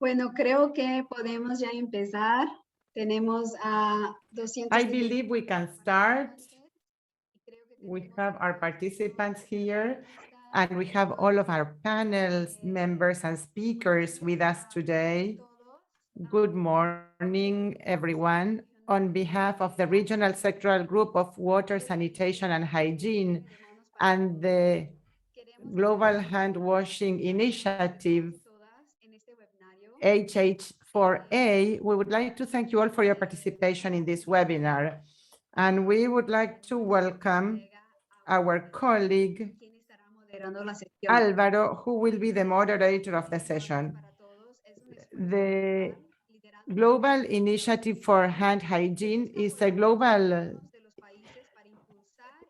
Bueno, creo que podemos ya empezar. Tenemos a 200. I believe we can start. We have our participants here, and we have all of our panels members and speakers with us today. Good morning, everyone. On behalf of the Regional Sectoral Group of Water, Sanitation and Hygiene and the Global Hand Washing Initiative, HH4A, we would like to thank you all for your participation in this webinar. And we would like to welcome our colleague, Álvaro, who will be the moderator of the session. The Global Initiative for Hand Hygiene is a global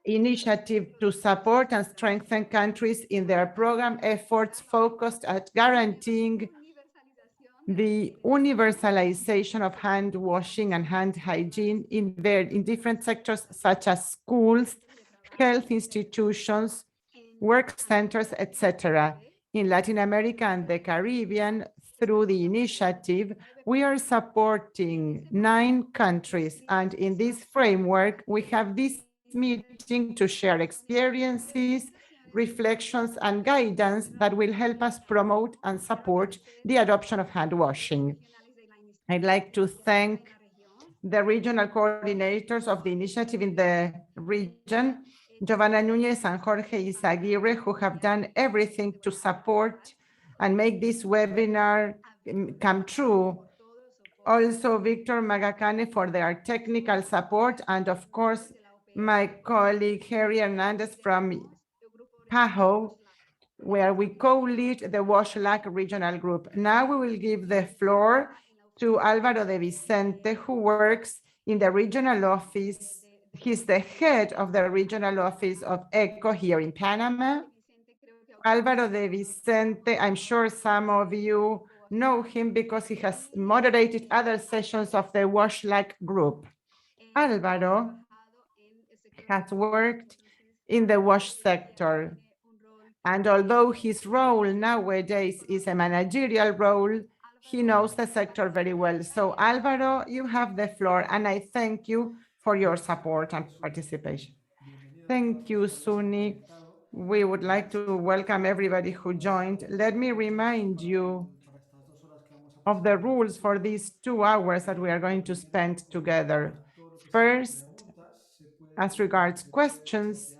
initiative to support and strengthen countries in their program efforts focused at guaranteeing the universalization of hand washing and hand hygiene in different sectors such as schools, health institutions, work centers, etc. In Latin America and the Caribbean, through the initiative, we are supporting 9 countries, and in this framework, we have this meeting to share experiences, reflections, and guidance that will help us promote and support the adoption of hand washing. I'd like to thank the regional coordinators of the initiative in the region, Giovanna Núñez and Jorge Izaguirre, who have done everything to support and make this webinar come true. Also, Victor Magacane for their technical support, and of course, my colleague Harry Hernandez from PAHO, where we co-lead the WASH-LAC regional group. Now we will give the floor to Álvaro de Vicente, who works in the regional office. He's the head of the regional office of ECHO here in Panama. Álvaro de Vicente, I'm sure some of you know him because he has moderated other sessions of the WASH-LAC group. Álvaro has worked in the WASH sector, and although his role nowadays is a managerial role, he knows the sector very well. So Álvaro, you have the floor, and I thank you for your support and participation. Thank you, Suni. We would like to welcome everybody who joined. Let me remind you of the rules for these 2 hours that we are going to spend together. First, as regards questions,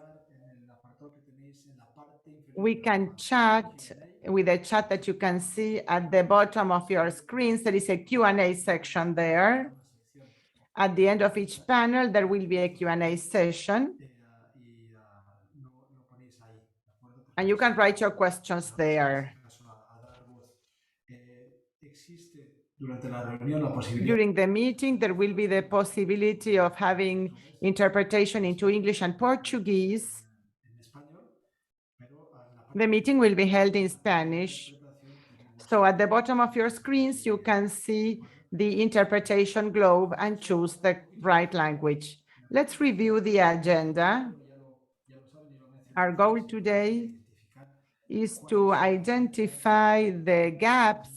we can chat with the chat that you can see at the bottom of your screens. There is a Q&A section there. At the end of each panel, there will be a Q&A session. And you can write your questions there. During the meeting, there will be the possibility of having interpretation into English and Portuguese. The meeting will be held in Spanish. So at the bottom of your screens, you can see the interpretation globe and choose the right language. Let's review the agenda. Our goal today is to identify the gaps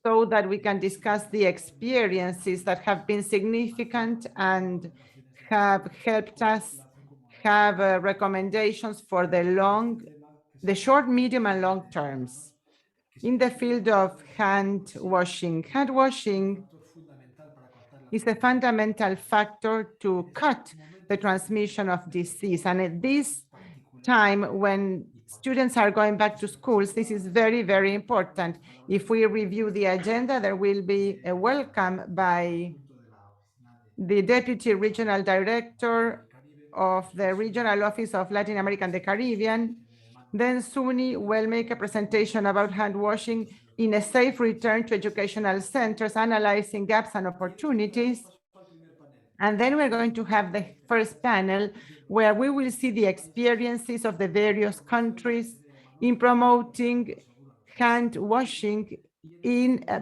so that we can discuss the experiences that have been significant and have helped us have recommendations for the short, medium, and long terms. In the field of hand washing is a fundamental factor to cut the transmission of disease. And at this time, when students are going back to schools, this is very, very important. If we review the agenda, there will be a welcome by the Deputy Regional Director of the Regional Office of Latin America and the Caribbean. Then Suni will make a presentation about hand washing in a safe return to educational centers, analyzing gaps and opportunities. And then we're going to have the first panel where we will see the experiences of the various countries in promoting hand washing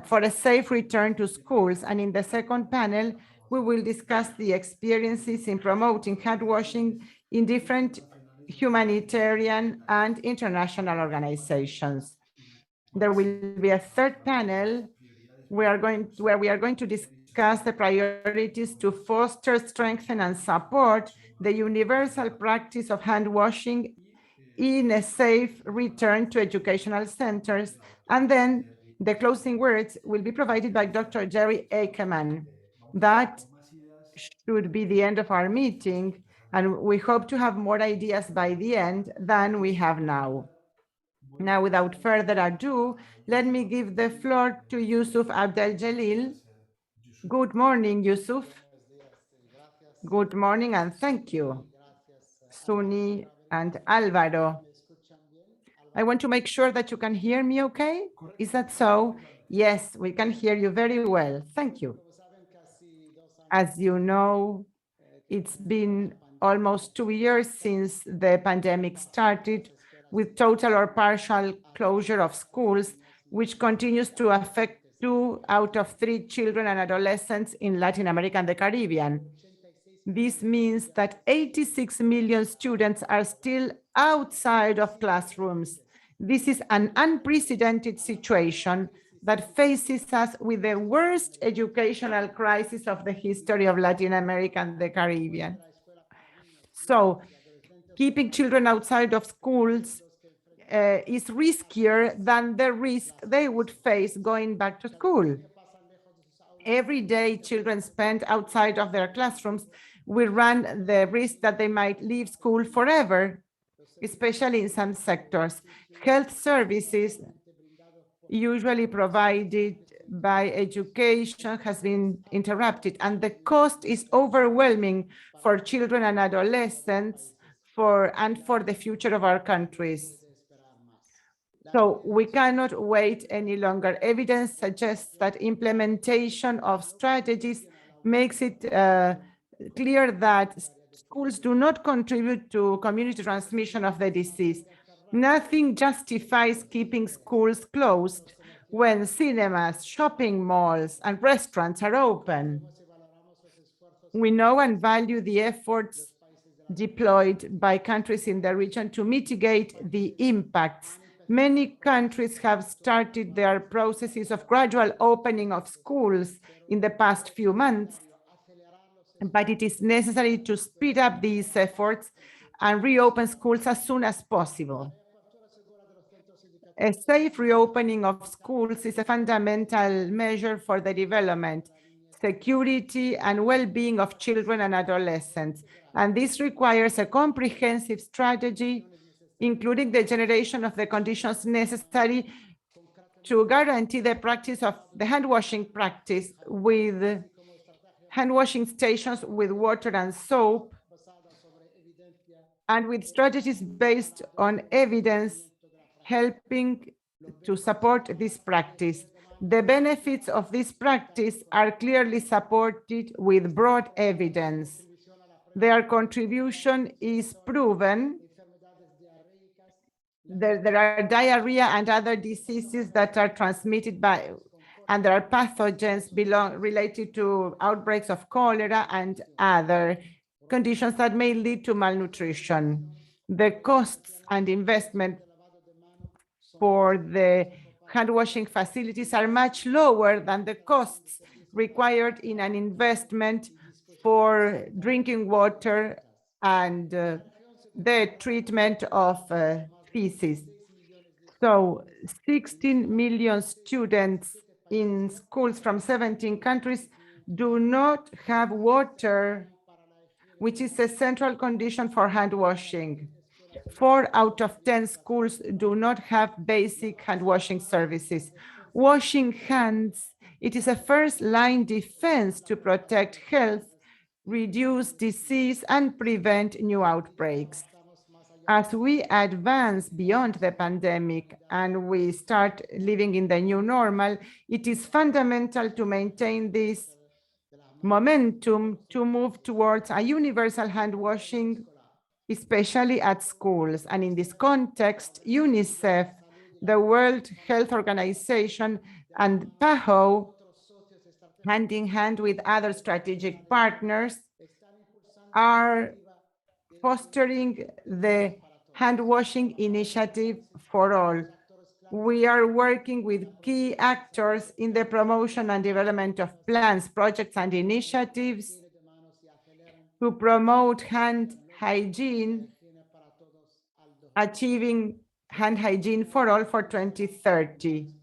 for a safe return to schools. And in the second panel, we will discuss the experiences in promoting hand washing in different humanitarian and international organizations. There will be a third panel where we are going to discuss the priorities to foster, strengthen, and support the universal practice of hand washing in a safe return to educational centers. And then the closing words will be provided by Dr. Jerry Ackerman. That should be the end of our meeting, and we hope to have more ideas by the end than we have now. Now, without further ado, let me give the floor to Yusuf Abdel-Jalil. Good morning, Yusuf. Good morning, and thank you, Suni and Alvaro. I want to make sure that you can hear me okay. Is that so? Yes, we can hear you very well. Thank you. As you know, it's been almost 2 years since the pandemic started, with total or partial closure of schools, which continues to affect 2 out of 3 children and adolescents in Latin America and the Caribbean. This means that 86 million students are still outside of classrooms. This is an unprecedented situation that faces us with the worst educational crisis of the history of Latin America and the Caribbean. So, keeping children outside of schools is riskier than the risk they would face going back to school. Every day children spend outside of their classrooms, we run the risk that they might leave school forever, especially in some sectors. Health services usually provided by education has been interrupted, and the cost is overwhelming for children and adolescents and for the future of our countries. So we cannot wait any longer. Evidence suggests that implementation of strategies makes it clear that schools do not contribute to community transmission of the disease. Nothing justifies keeping schools closed when cinemas, shopping malls, and restaurants are open. We know and value the efforts deployed by countries in the region to mitigate the impacts. Many countries have started their processes of gradual opening of schools in the past few months, but it is necessary to speed up these efforts and reopen schools as soon as possible. A safe reopening of schools is a fundamental measure for the development, security, and well-being of children and adolescents. And this requires a comprehensive strategy, including the generation of the conditions necessary to guarantee the practice of the hand washing practice, with hand washing stations with water and soap, and with strategies based on evidence helping to support this practice. The benefits of this practice are clearly supported with broad evidence. Their contribution is proven. There are diarrhea and other diseases that are transmitted by, and there are pathogens related to outbreaks of cholera and other conditions that may lead to malnutrition. The costs and investment for the hand washing facilities are much lower than the costs required in an investment for drinking water and the treatment of feces. So 16 million students in schools from 17 countries do not have water, which is a central condition for hand washing. 4 out of 10 schools do not have basic hand washing services. Washing hands, it is a first-line defense to protect health, reduce disease, and prevent new outbreaks. As we advance beyond the pandemic and we start living in the new normal, it is fundamental to maintain this momentum to move towards a universal hand washing, especially at schools. And in this context, UNICEF, the World Health Organization, and PAHO, hand in hand with other strategic partners, are fostering the hand washing initiative for all. We are working with key actors in the promotion and development of plans, projects, and initiatives to promote hand hygiene, achieving hand hygiene for all for 2030.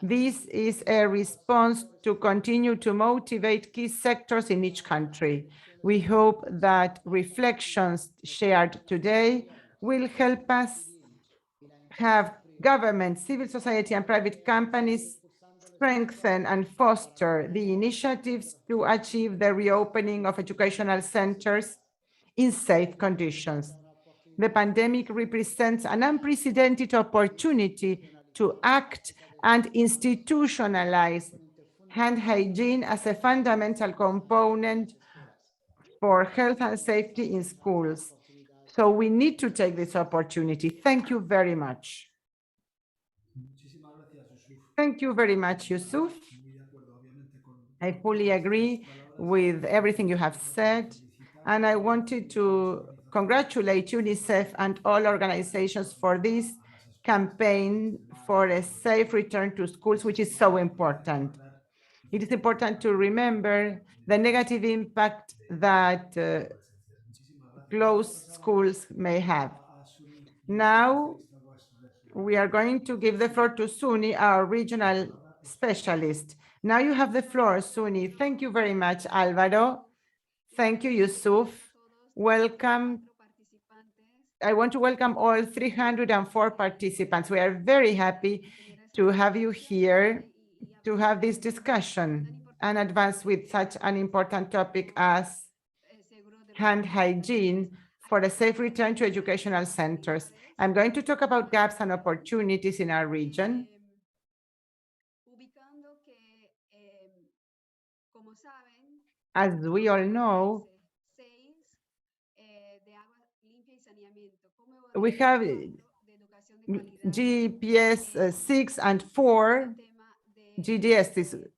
This is a response to continue to motivate key sectors in each country. We hope that reflections shared today will help us have government, civil society, and private companies strengthen and foster the initiatives to achieve the reopening of educational centers in safe conditions. The pandemic represents an unprecedented opportunity to act and institutionalize hand hygiene as a fundamental component for health and safety in schools. So we need to take this opportunity. Thank you very much. Thank you very much, Yusuf. I fully agree with everything you have said, and I wanted to congratulate UNICEF and all organizations for this campaign for a safe return to schools, which is so important. It is important to remember the negative impact that closed schools may have. Now, we are going to give the floor to Suni, our regional specialist. Now you have the floor, Suni. Thank you very much, Alvaro. Thank you, Yusuf. Welcome. I want to welcome all 304 participants. We are very happy to have you here to have this discussion and advance with such an important topic as hand hygiene for a safe return to educational centers. I'm going to talk about gaps and opportunities in our region. As we all know, we have GPS 6 and 4, GDS.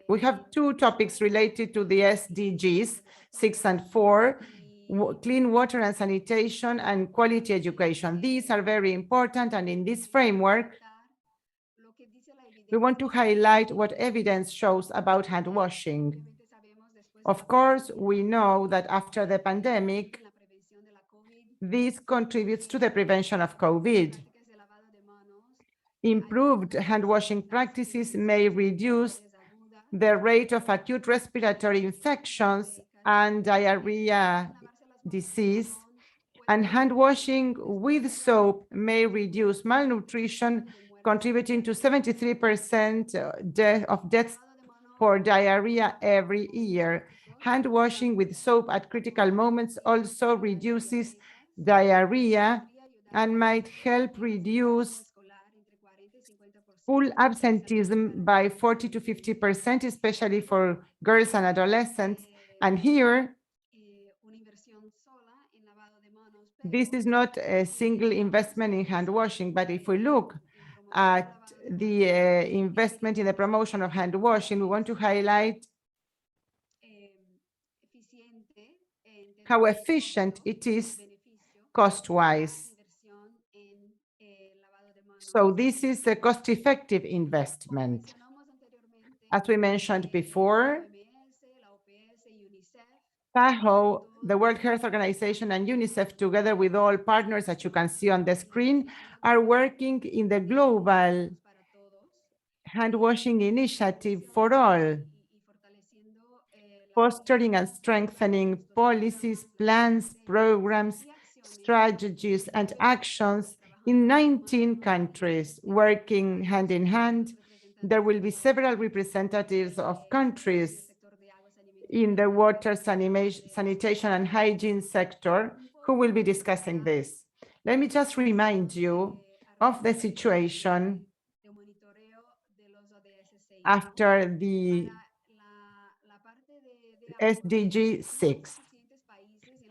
We have 2 topics related to the SDGs, 6 and 4, clean water and sanitation and quality education. These are very important, and in this framework, we want to highlight what evidence shows about hand washing. Of course, we know that after the pandemic, this contributes to the prevention of COVID. Improved hand washing practices may reduce the rate of acute respiratory infections and diarrhea disease, and hand washing with soap may reduce malnutrition, contributing to 73% of deaths for diarrhea every year. Hand washing with soap at critical moments also reduces diarrhea and might help reduce school absenteeism by 40 to 50%, especially for girls and adolescents. And here, this is not a single investment in hand washing, but if we look at the investment in the promotion of hand washing, we want to highlight how efficient it is cost-wise. So this is a cost-effective investment. As we mentioned before, FAHO, the World Health Organization, and UNICEF, together with all partners that you can see on the screen, are working in the global hand washing initiative for all, fostering and strengthening policies, plans, programs, strategies, and actions in 19 countries, working hand in hand. There will be several representatives of countries in the water, sanitation, and hygiene sector who will be discussing this. Let me just remind you of the situation after the SDG 6.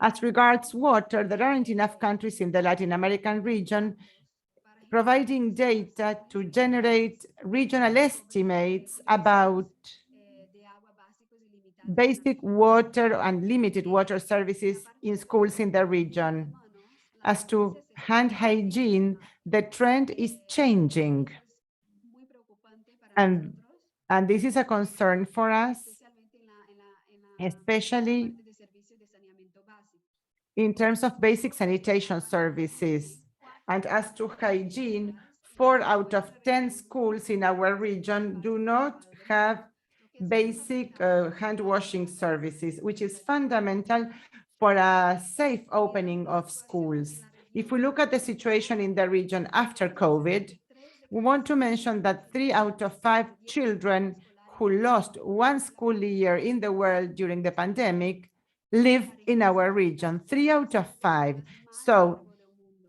As regards water, there aren't enough countries in the Latin American region providing data to generate regional estimates about basic water and limited water services in schools in the region. As to hand hygiene, the trend is changing. And this is a concern for us, especially in terms of basic sanitation services. And as to hygiene, 4 out of 10 schools in our region do not have basic hand washing services, which is fundamental for a safe opening of schools. If we look at the situation in the region after COVID, we want to mention that 3 out of 5 children who lost one school year in the world during the pandemic live in our region, 3 out of 5. So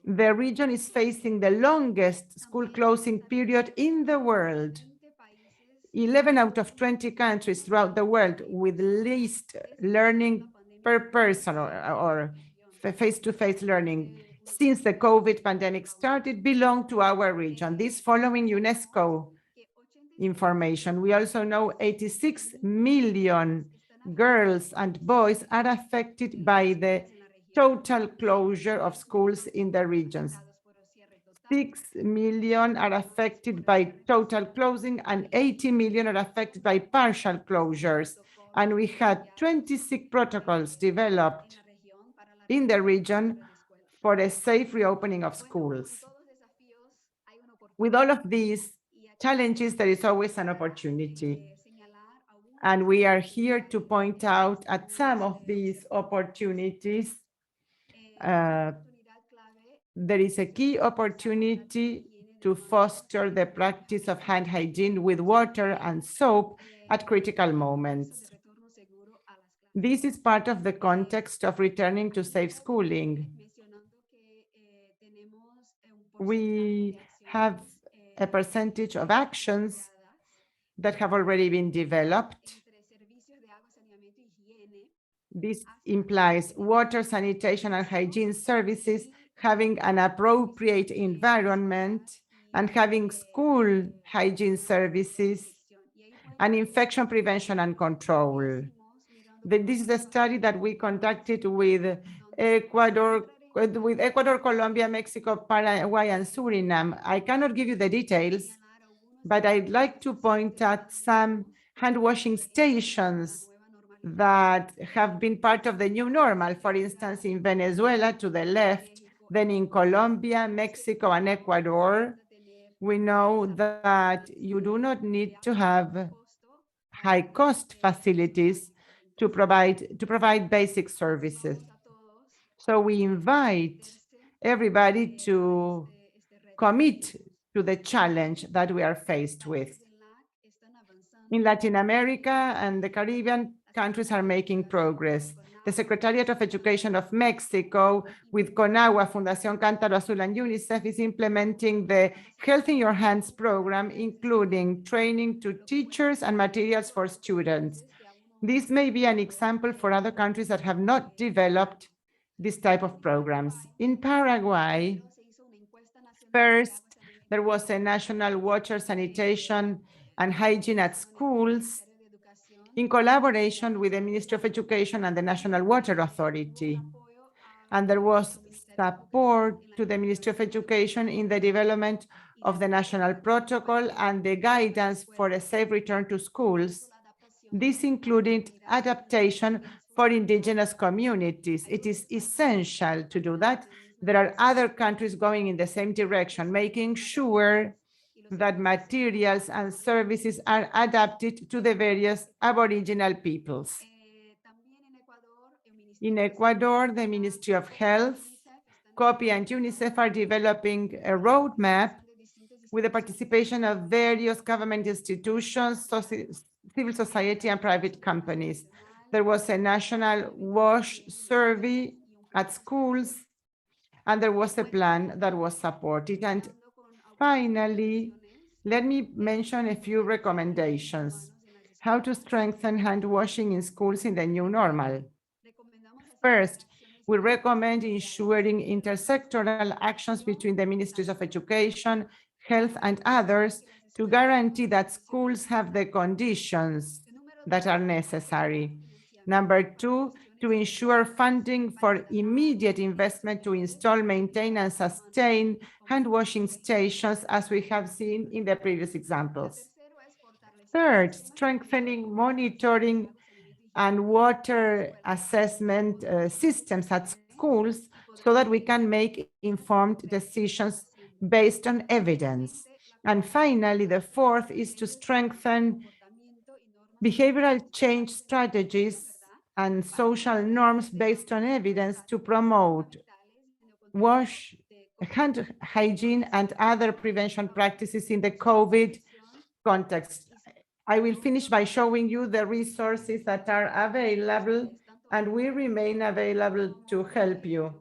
the region is facing the longest school closing period in the world. 11 out of 20 countries throughout the world with least learning per person or face-to-face learning since the COVID pandemic started belong to our region. This following UNESCO information. We also know 86 million girls and boys are affected by the total closure of schools in the regions. 6 million are affected by total closing and 80 million are affected by partial closures. And we had 26 protocols developed in the region for a safe reopening of schools. With all of these challenges, there is always an opportunity. And we are here to point out at some of these opportunities. There is a key opportunity to foster the practice of hand hygiene with water and soap at critical moments. This is part of the context of returning to safe schooling. We have a percentage of actions that have already been developed. This implies water, sanitation, and hygiene services having an appropriate environment and having school hygiene services and infection prevention and control. This is a study that we conducted with Ecuador, Colombia, Mexico, Paraguay, and Suriname. I cannot give you the details, but I'd like to point at some hand washing stations that have been part of the new normal. For instance, in Venezuela to the left, then in Colombia, Mexico, and Ecuador, we know that you do not need to have high-cost facilities to provide basic services. So we invite everybody to commit to the challenge that we are faced with. In Latin America and the Caribbean, countries are making progress. The Secretariat of Education of Mexico, with CONAGUA, Fundación Cántaro Azul, and UNICEF, is implementing the Health in Your Hands program, including training to teachers and materials for students. This may be an example for other countries that have not developed this type of programs. In Paraguay, first, there was a national water sanitation and hygiene at schools in collaboration with the Ministry of Education and the National Water Authority. And there was support to the Ministry of Education in the development of the national protocol and the guidance for a safe return to schools. This included adaptation for indigenous communities. It is essential to do that. There are other countries going in the same direction, making sure that materials and services are adapted to the various Aboriginal peoples. In Ecuador, the Ministry of Health, COPI, and UNICEF are developing a roadmap with the participation of various government institutions, civil society, and private companies. There was a national WASH survey at schools, and there was a plan that was supported. And finally, let me mention a few recommendations. How to strengthen hand washing in schools in the new normal. First, we recommend ensuring intersectoral actions between the Ministries of Education, Health, and others to guarantee that schools have the conditions that are necessary. Number two, to ensure funding for immediate investment to install, maintain, and sustain hand washing stations, as we have seen in the previous examples. Third, strengthening monitoring and water assessment systems at schools so that we can make informed decisions based on evidence. And finally, the fourth is to strengthen behavioral change strategies and social norms based on evidence to promote hand hygiene and other prevention practices in the COVID context. I will finish by showing you the resources that are available, and we remain available to help you.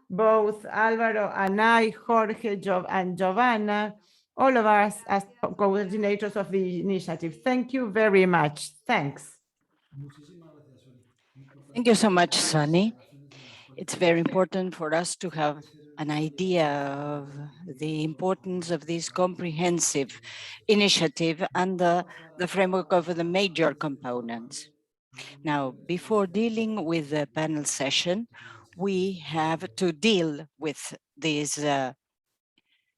Both Alvaro and I, Jorge, and Giovanna, all of us as coordinators of the initiative. Thank you very much. Thanks. Thank you so much, Sonny. It's very important for us to have an idea of the importance of this comprehensive initiative and the framework of the major components. Now, before dealing with the panel session, we have to deal with these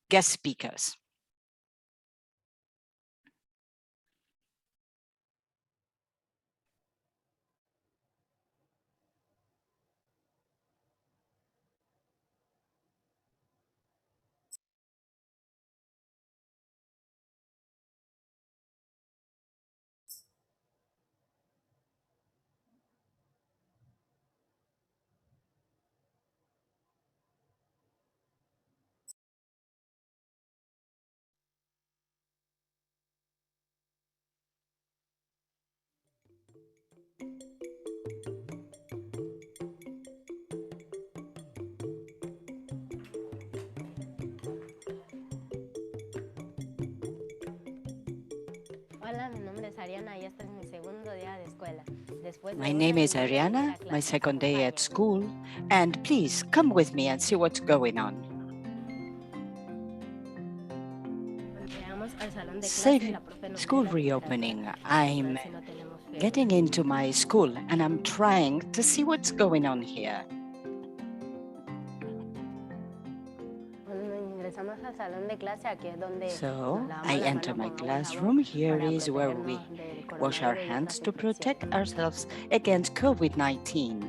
guest speakers. My name is Ariana, my second day at school, and please come with me and see what's going on. Safe school reopening. I'm getting into my school and I'm trying to see what's going on here. So I enter my classroom. Here is where we wash our hands to protect ourselves against COVID-19.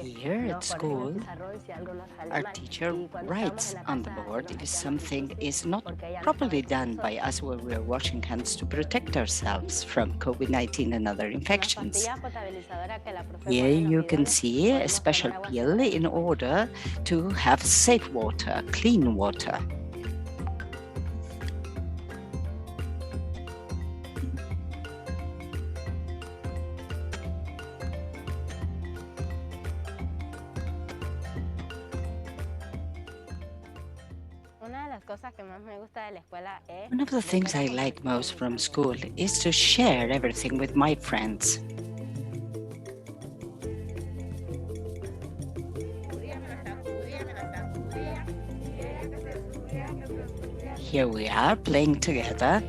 Here at school, our teacher writes on the board if something is not properly done by us when we are washing hands to protect ourselves from COVID-19 and other infections. Here you can see a special pill in order to have safe water, clean water. One of the things I like most from school is to share everything with my friends. Here we are playing together.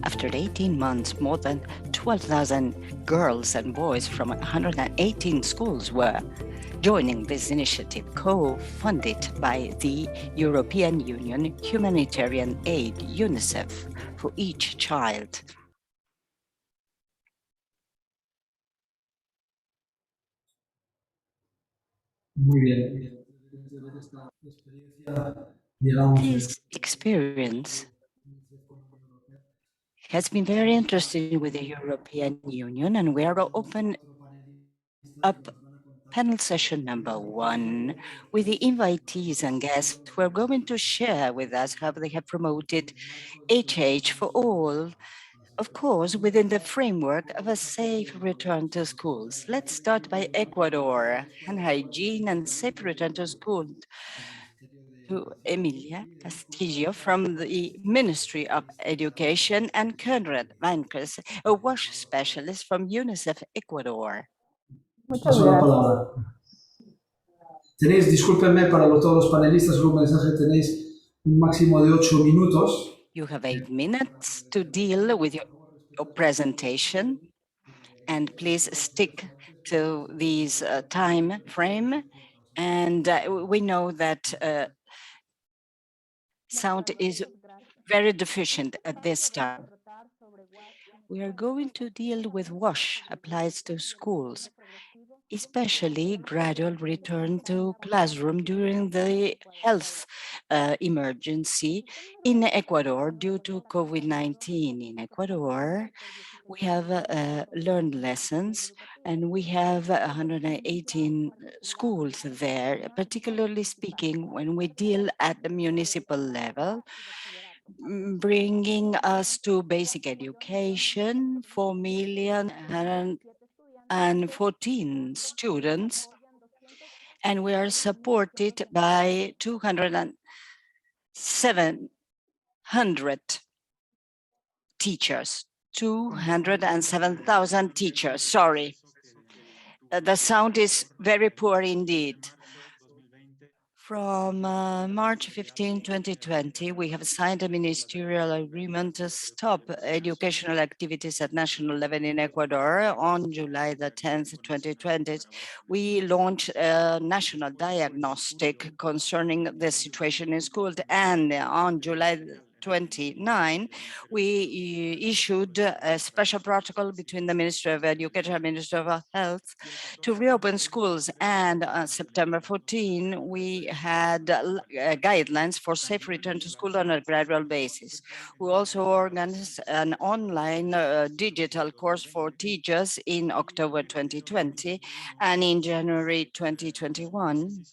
After 18 months, more than 12,000 girls and boys from 118 schools were joining this initiative, co-funded by the European Union Humanitarian Aid, UNICEF, for each child. This experience has been very interesting with the European Union, and we are open up panel session number 1 with the invitees and guests who are going to share with us how they have promoted HH for all, of course, within the framework of a safe return to schools. Let's start by Ecuador, Hand Hygiene and Safe Return to School, to Emilia Castillo from the Ministry of Education, and Conrad Vankers, a WASH specialist from UNICEF Ecuador. Paso la palabra. Tenéis, discúlpenme para todos los panelistas, un mensaje, tenéis un máximo de 8 minutos. You have 8 minutes to deal with your presentation, and please stick to this time frame. And we know that sound is very deficient at this time. We are going to deal with WASH applies to schools, especially gradual return to classroom during the health emergency in Ecuador due to COVID-19. In Ecuador, we have learned lessons, and we have 118 schools there, particularly speaking when we deal at the municipal level, bringing us to basic education, 4,114 students, and we are supported by 207,000 teachers. 207,000 teachers, sorry. The sound is very poor indeed. From March 15, 2020, we have signed a ministerial agreement to stop educational activities at national level in Ecuador. On July the 10th, 2020, we launched a national diagnostic concerning the situation in schools, and on July 29, we issued a special protocol between the Ministry of Education and Ministry of Health to reopen schools. And on September 14, we had guidelines for safe return to school on a gradual basis. We also organized an online digital course for teachers in October 2020, and in January 2021,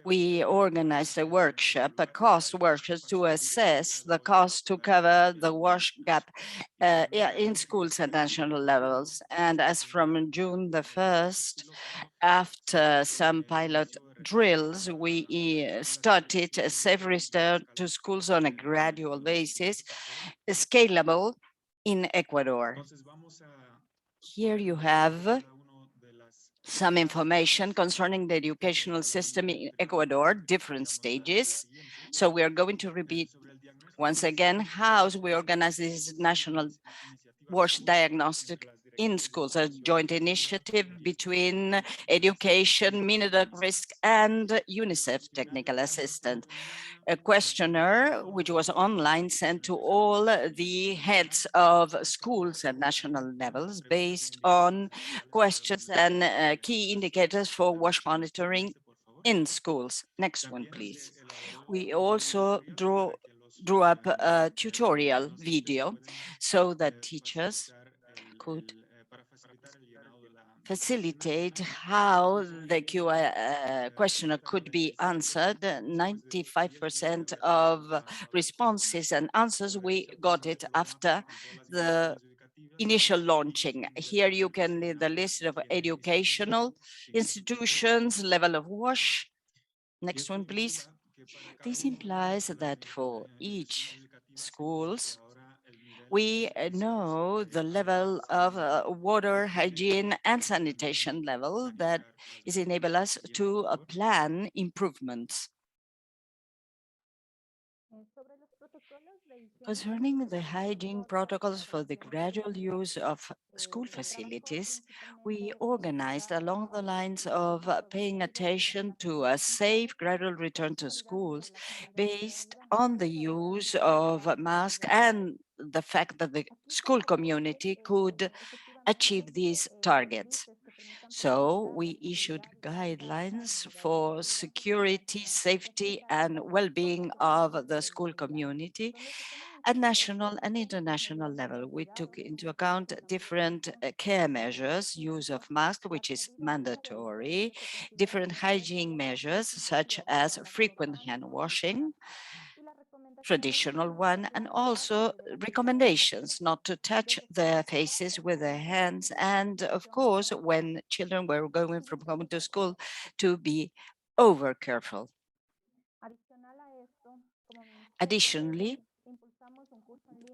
we organized a workshop, a cost workshop to assess the cost to cover the WASH gap in schools at national levels. And as from June the 1st, after some pilot drills, we started a safe return to schools on a gradual basis, scalable in Ecuador. Here you have some information concerning the educational system in Ecuador, different stages. So we are going to repeat once again how we organize this national WASH diagnostic in schools, a joint initiative between education, Minute at Risk, and UNICEF technical assistant. A questionnaire, which was online, sent to all the heads of schools at national levels based on questions and key indicators for WASH monitoring in schools. Next one, please. We also drew up a tutorial video so that teachers could facilitate how the questionnaire could be answered. 95% of responses and answers, we got it after the initial launching. Here you can see the list of educational institutions, level of WASH. Next one, please. This implies that for each schools, we know the level of water, hygiene, and sanitation level that is enable us to plan improvements. Concerning the hygiene protocols for the gradual use of school facilities, we organized along the lines of paying attention to a safe gradual return to schools based on the use of masks and the fact that the school community could achieve these targets. So we issued guidelines for security, safety, and well-being of the school community at national and international level. We took into account different care measures, use of masks, which is mandatory, different hygiene measures, such as frequent hand washing, traditional one, and also recommendations not to touch their faces with their hands. And of course, when children were going from home to school, to be over careful. Additionally,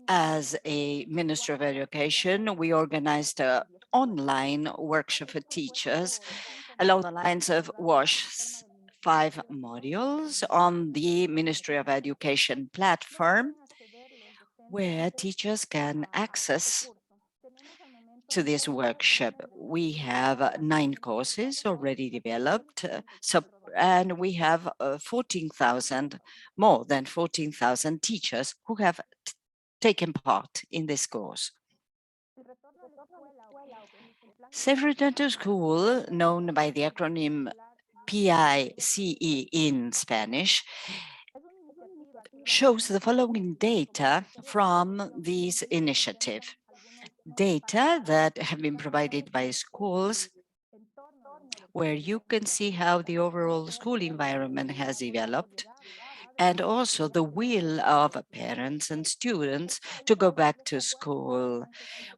as a Minister of Education, we organized an online workshop for teachers along the lines of WASH 5 modules on the Ministry of Education platform, where teachers can access to this workshop. We have 9 courses already developed, and we have 14,000, more than 14,000 teachers who have taken part in this course. Safe Return to School, known by the acronym PICE in Spanish, shows the following data from this initiative. Data that have been provided by schools, where you can see how the overall school environment has developed, and also the will of parents and students to go back to school.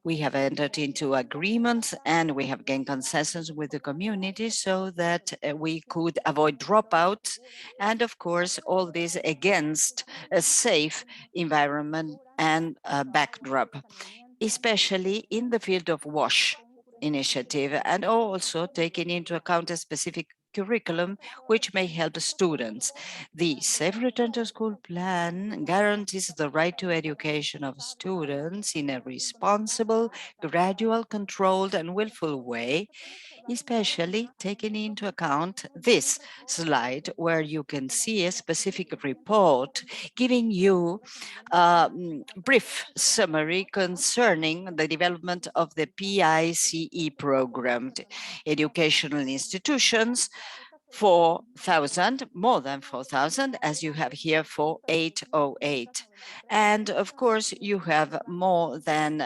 We have entered into agreements and we have gained consensus with the community so that we could avoid dropouts, and of course all this against a safe environment and a backdrop, especially in the field of WASH initiative, and also taking into account a specific curriculum which may help students. The Safe Return to School plan guarantees the right to education of students in a responsible, gradual, controlled, and willful way, especially taking into account this slide where you can see a specific report giving you a brief summary concerning the development of the PICE program. Educational institutions, 4,000, more than 4,000, as you have here for 808. And of course, you have more than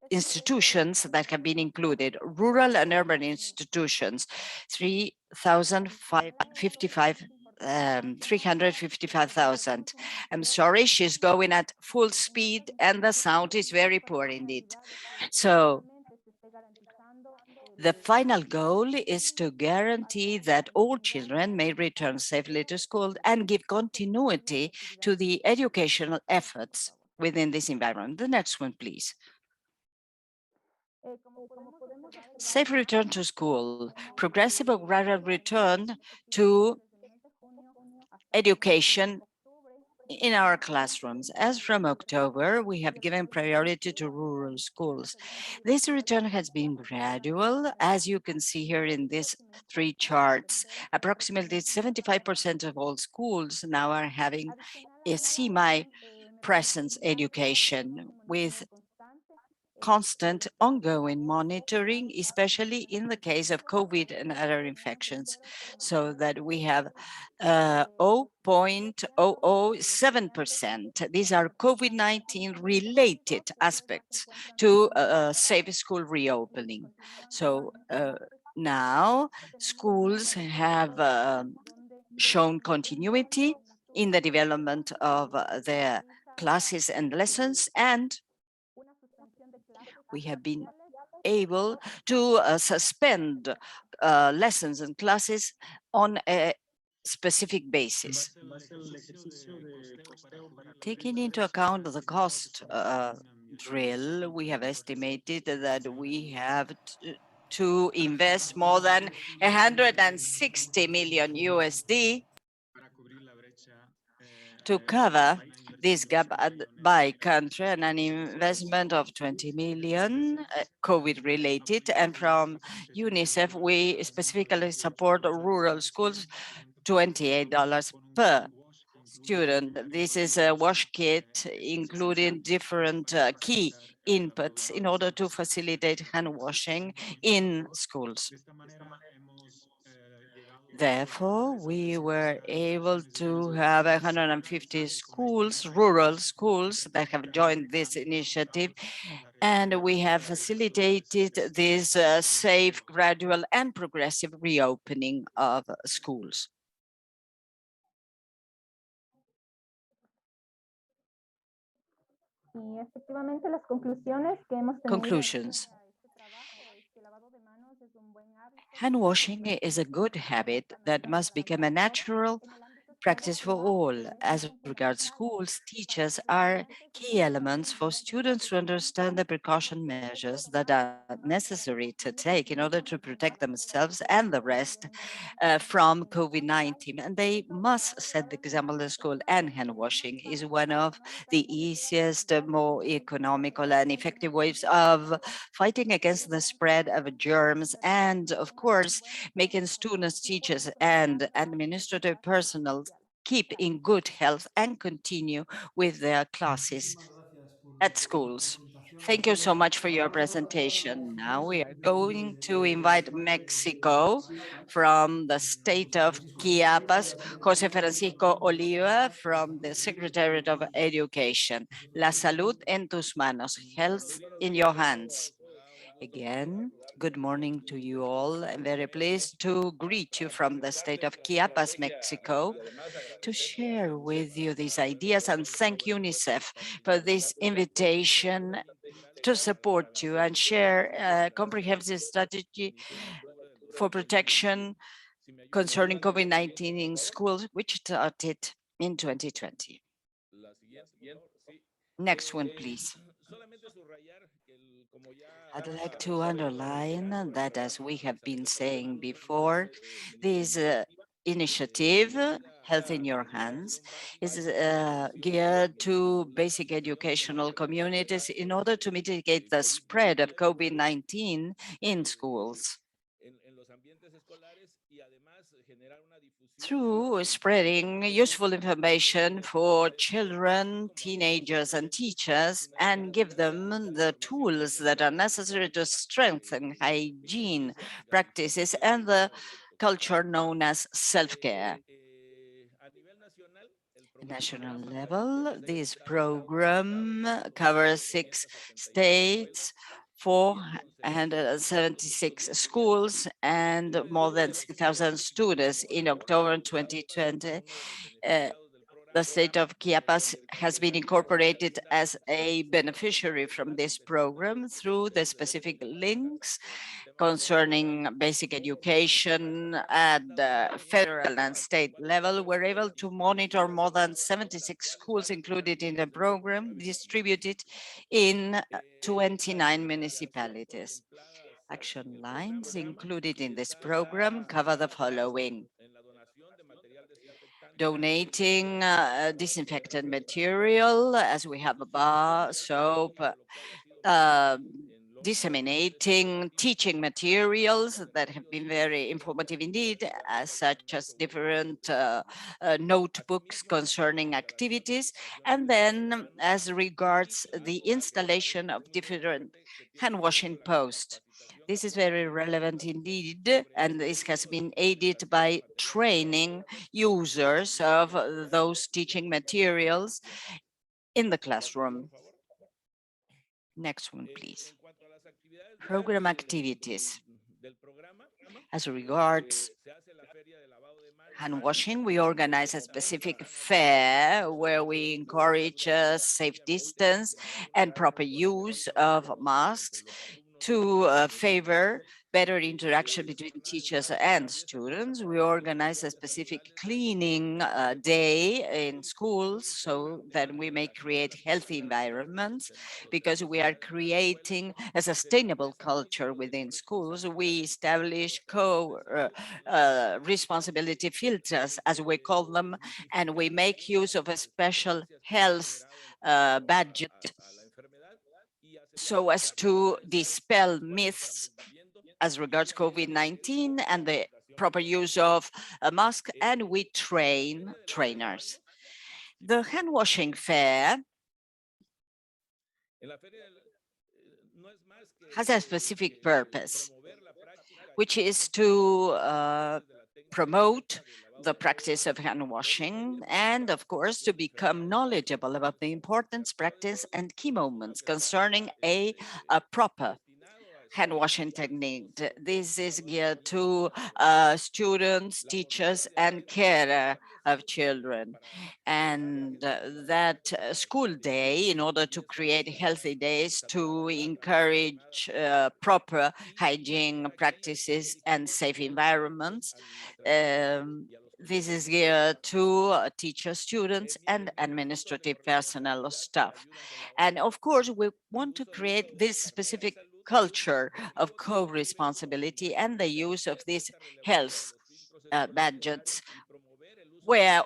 institutions that have been included, rural and urban institutions, 355,000. I'm sorry, she's going at full speed and the sound is very poor indeed. So the final goal is to guarantee that all children may return safely to school and give continuity to the educational efforts within this environment. The next one, please. Safe return to school, progressive or gradual return to education in our classrooms. As from October, we have given priority to rural schools. This return has been gradual, as you can see here in these three charts. Approximately 75% of all schools now are having a semi-presence education with constant ongoing monitoring, especially in the case of COVID and other infections, so that we have 0.007%. These are COVID-19 related aspects to safe school reopening. So now schools have shown continuity in the development of their classes and lessons, and we have been able to suspend lessons and classes on a specific basis. Taking into account the cost drill, we have estimated that we have to invest more than 160 million USD to cover this gap by country, and an investment of 20 million COVID related. And from UNICEF, we specifically support rural schools, $28 per student. This is a wash kit, including different key inputs in order to facilitate hand washing in schools. Therefore, we were able to have 150 schools, rural schools, that have joined this initiative, and we have facilitated this safe, gradual, and progressive reopening of schools. Conclusions. Hand washing is a good habit that must become a natural practice for all. As regards schools, teachers are key elements for students to understand the precaution measures that are necessary to take in order to protect themselves and the rest from COVID-19. And they must set the example in school, and hand washing is one of the easiest, more economical and effective ways of fighting against the spread of germs, and of course, making students, teachers, and administrative personnel keep in good health and continue with their classes at schools. Thank you so much for your presentation. Now we are going to invite Mexico from the state of Chiapas, Jose Francisco Oliva from the Secretariat of Education. La salud en tus manos, health in your hands. Again, good morning to you all. I'm very pleased to greet you from the state of Chiapas, Mexico, to share with you these ideas, and thank UNICEF for this invitation to support you and share a comprehensive strategy for protection concerning COVID-19 in schools, which started in 2020. Next one, please. I'd like to underline that, as we have been saying before, this initiative, Health in Your Hands, is geared to basic educational communities in order to mitigate the spread of COVID-19 in schools, through spreading useful information for children, teenagers, and teachers, and give them the tools that are necessary to strengthen hygiene practices and the culture known as self-care. National level, this program covers 6 states, 476 schools, and more than 6,000 students. In October 2020, the state of Chiapas has been incorporated as a beneficiary from this program through the specific links concerning basic education at the federal and state level. We're able to monitor more than 76 schools included in the program, distributed in 29 municipalities. Action lines included in this program cover the following: donating disinfectant material, as we have a bar, soap, disseminating teaching materials that have been very informative indeed, such as different notebooks concerning activities. And then as regards the installation of different hand washing posts. This is very relevant indeed, and this has been aided by training users of those teaching materials in the classroom. Next one, please. Program activities. As regards hand washing, we organize a specific fair where we encourage safe distance and proper use of masks to favor better interaction between teachers and students. We organize a specific cleaning day in schools so that we may create healthy environments, because we are creating a sustainable culture within schools. We establish responsibility filters, as we call them, and we make use of a special health budget so as to dispel myths as regards COVID-19 and the proper use of a mask, and we train trainers. The hand washing fair has a specific purpose, which is to promote the practice of hand washing and, of course, to become knowledgeable about the importance, practice, and key moments concerning a proper hand washing technique. This is geared to students, teachers, and carer of children. And that school day, in order to create healthy days, to encourage proper hygiene practices and safe environments, this is geared to teachers, students, and administrative personnel or staff. And of course, we want to create this specific culture of co-responsibility and the use of these health budgets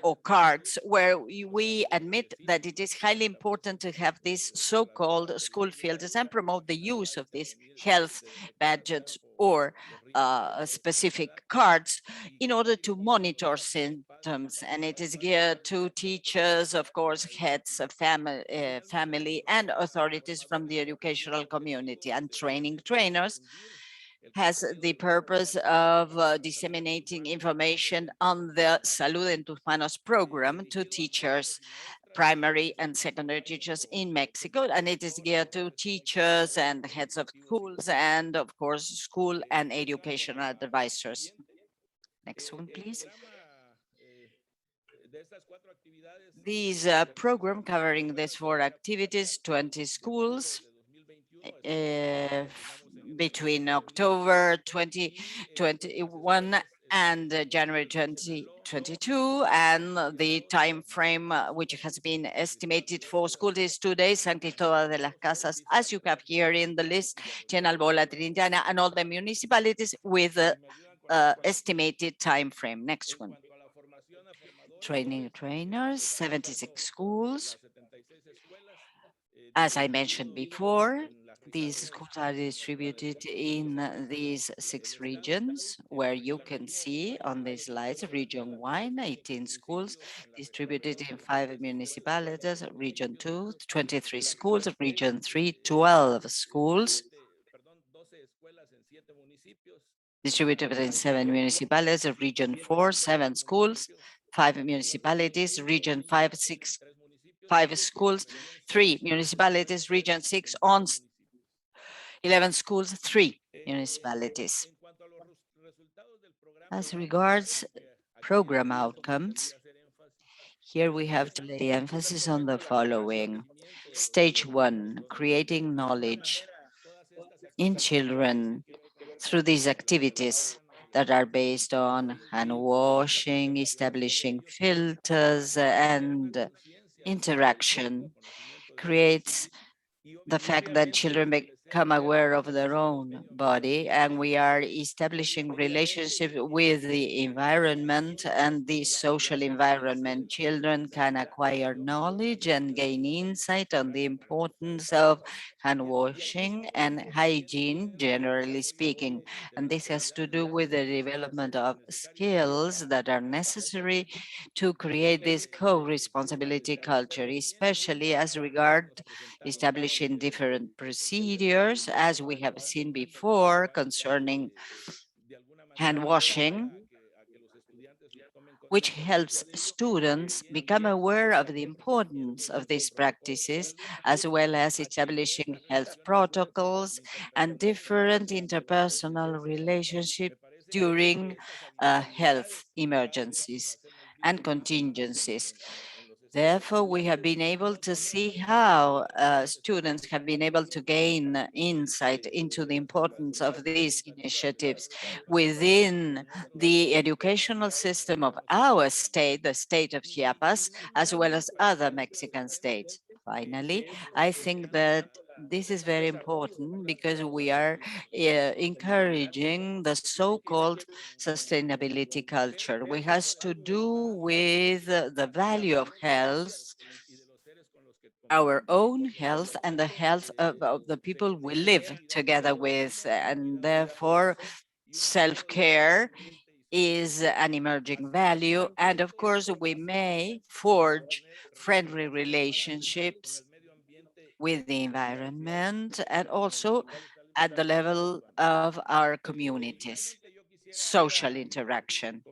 or cards where we admit that it is highly important to have these so-called school filters and promote the use of these health badges or specific cards in order to monitor symptoms. And it is geared to teachers, of course, heads of family and authorities from the educational community, and training trainers has the purpose of disseminating information on the Salud en tus Manos program to teachers, primary and secondary teachers in Mexico, and it is geared to teachers and heads of schools and, of course, school and educational advisors. Next one, please. These program covering these 4 activities, 20 schools, between October 2021 and January 2022, and the time frame which has been estimated for school is 2 days, San Cristóbal de las Casas, as you have here in the list, Chenalbola, Trintana, and all the municipalities with the estimated time frame. Next one. Training trainers, 76 schools. As I mentioned before, these schools are distributed in these 6 regions, where you can see on these slides, Region 1, 18 schools distributed in 5 municipalities, Region 2, 23 schools, Region 3, 12 schools distributed in 7 municipalities, Region 4, 7 schools, 5 municipalities, Region 5, 5 schools, 3 municipalities, Region 6 on 11 schools, 3 municipalities. As regards program outcomes, here we have to lay emphasis on the following. Stage 1, creating knowledge in children through these activities that are based on hand washing, establishing filters, and interaction creates the fact that children become aware of their own body, and we are establishing relationship with the environment and the social environment. Children can acquire knowledge and gain insight on the importance of hand washing and hygiene, generally speaking. And this has to do with the development of skills that are necessary to create this co-responsibility culture, especially as regard establishing different procedures, as we have seen before concerning hand washing, which helps students become aware of the importance of these practices, as well as establishing health protocols and different interpersonal relationships during health emergencies and contingencies. Therefore, we have been able to see how students have been able to gain insight into the importance of these initiatives within the educational system of our state, the state of Chiapas, as well as other Mexican states. Finally, I think that this is very important because we are encouraging the so-called sustainability culture, which has to do with the value of health, our own health, and the health of the people we live together with. And therefore, self-care is an emerging value. And of course, we may forge friendly relationships with the environment and also at the level of our communities, social interaction.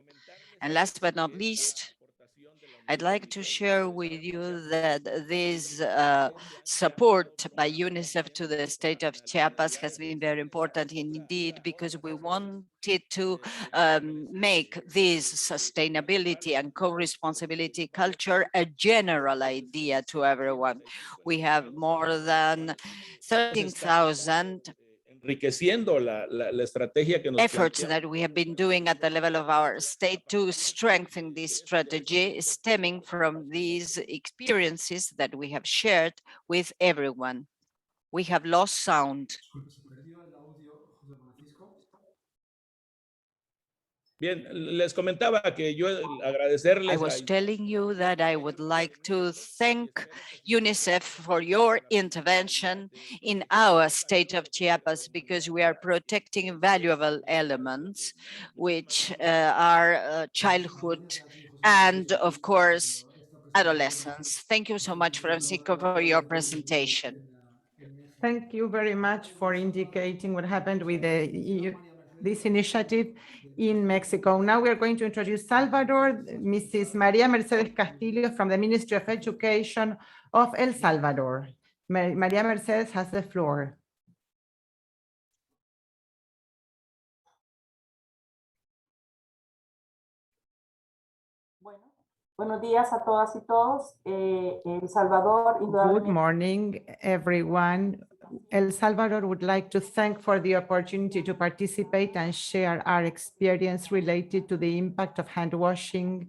And last but not least, I'd like to share with you that this support by UNICEF to the state of Chiapas has been very important indeed, because we wanted to make this sustainability and co-responsibility culture a general idea to everyone. We have more than 13,000 efforts that we have been doing at the level of our state to strengthen this strategy, stemming from these experiences that we have shared with everyone. We have lost sound. Bien, les comentaba que yo agradecerles. I was telling you that I would like to thank UNICEF for your intervention in our state of Chiapas, because we are protecting valuable elements, which are childhood and, of course, adolescence. Thank you so much, Francisco, for your presentation. Thank you very much for indicating what happened with this initiative in Mexico. Now we are going to introduce Salvador, Mrs. Maria Mercedes Castillo from the Ministry of Education of El Salvador. Maria Mercedes has the floor. Buenos días a todas y todos. El Salvador, Good morning, everyone. El Salvador would like to thank for the opportunity to participate and share our experience related to the impact of hand washing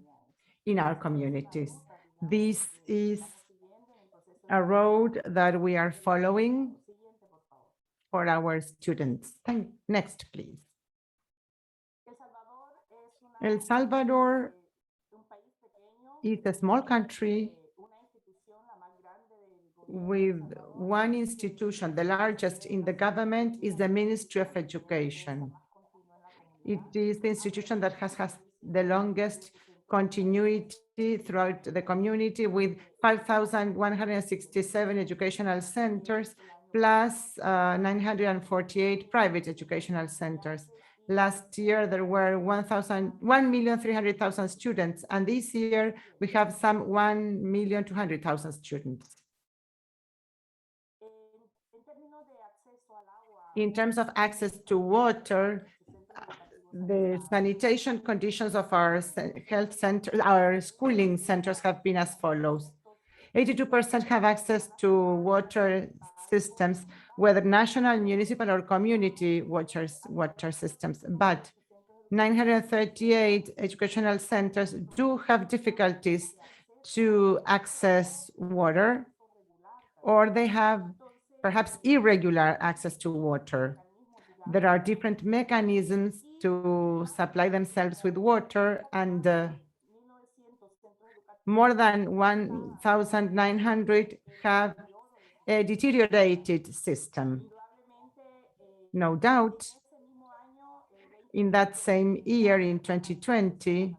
in our communities. This is a road that we are following for our students. Next, please. El Salvador is a small country with one institution. The largest in the government is the Ministry of Education. It is the institution that has the longest continuity throughout the community, with 5,167 educational centers, plus 948 private educational centers. Last year, there were 1,300,000 students, and this year we have some 1,200,000 students. In terms of access to water, the sanitation conditions of our health center, our schooling centers have been as follows. 82% have access to water systems, whether national, municipal, or community water systems, but 938 educational centers do have difficulties to access water, or they have perhaps irregular access to water. There are different mechanisms to supply themselves with water, and more than 1,900 have a deteriorated system. No doubt, in that same year, in 2020,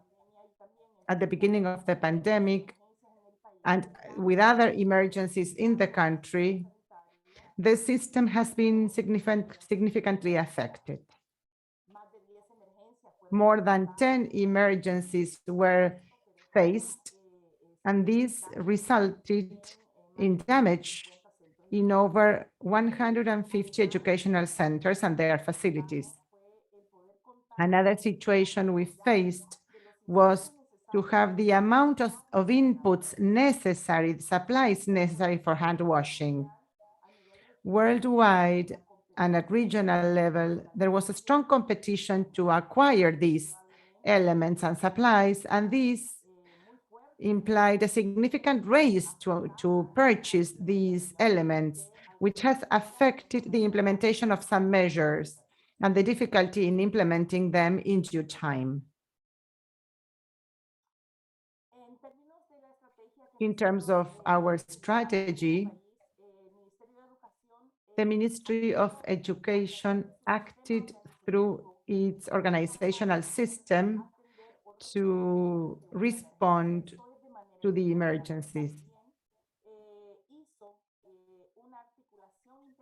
at the beginning of the pandemic, and with other emergencies in the country, the system has been significantly affected. More than 10 emergencies were faced, and this resulted in damage in over 150 educational centers and their facilities. Another situation we faced was to have the amount of inputs necessary, supplies necessary for hand washing. Worldwide and at regional level, there was a strong competition to acquire these elements and supplies, and this implied a significant race to purchase these elements, which has affected the implementation of some measures and the difficulty in implementing them in due time. In terms of our strategy, the Ministry of Education acted through its organizational system to respond to the emergencies.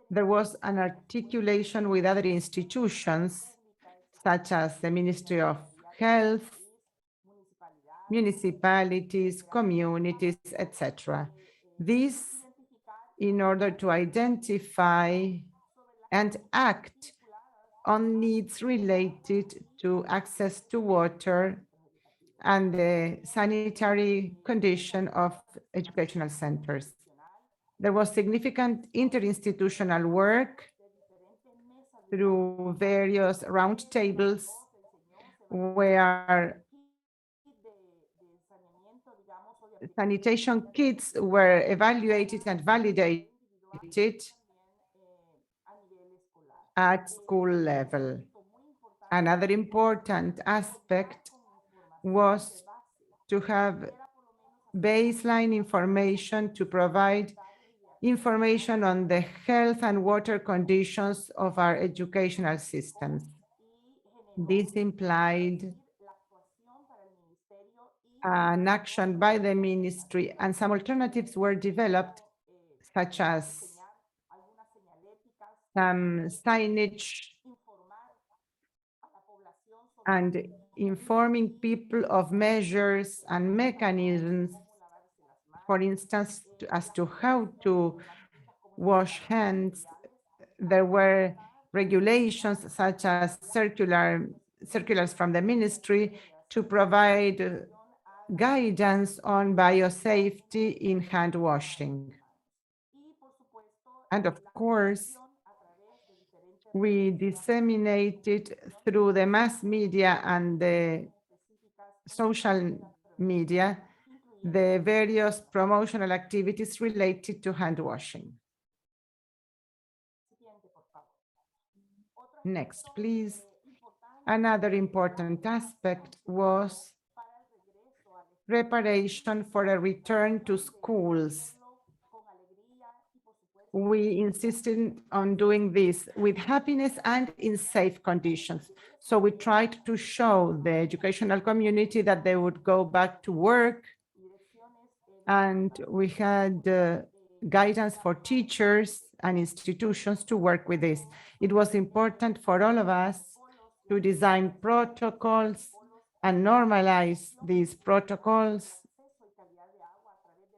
There was an articulation with other institutions, such as the Ministry of Health, municipalities, communities, etc. This in order to identify and act on needs related to access to water and the sanitary condition of educational centers. There was significant interinstitutional work through various roundtables where sanitation kits were evaluated and validated at school level. Another important aspect was to have baseline information to provide information on the health and water conditions of our educational systems. This implied an action by the ministry, and some alternatives were developed, such as some signage and informing people of measures and mechanisms, for instance, as to how to wash hands. There were regulations such as circulars from the ministry to provide guidance on biosafety in hand washing. And of course, we disseminated through the mass media and the social media the various promotional activities related to hand washing. Next, please. Another important aspect was preparation for a return to schools. We insisted on doing this with happiness and in safe conditions. So we tried to show the educational community that they would go back to work, and we had guidance for teachers and institutions to work with this. It was important for all of us to design protocols and normalize these protocols,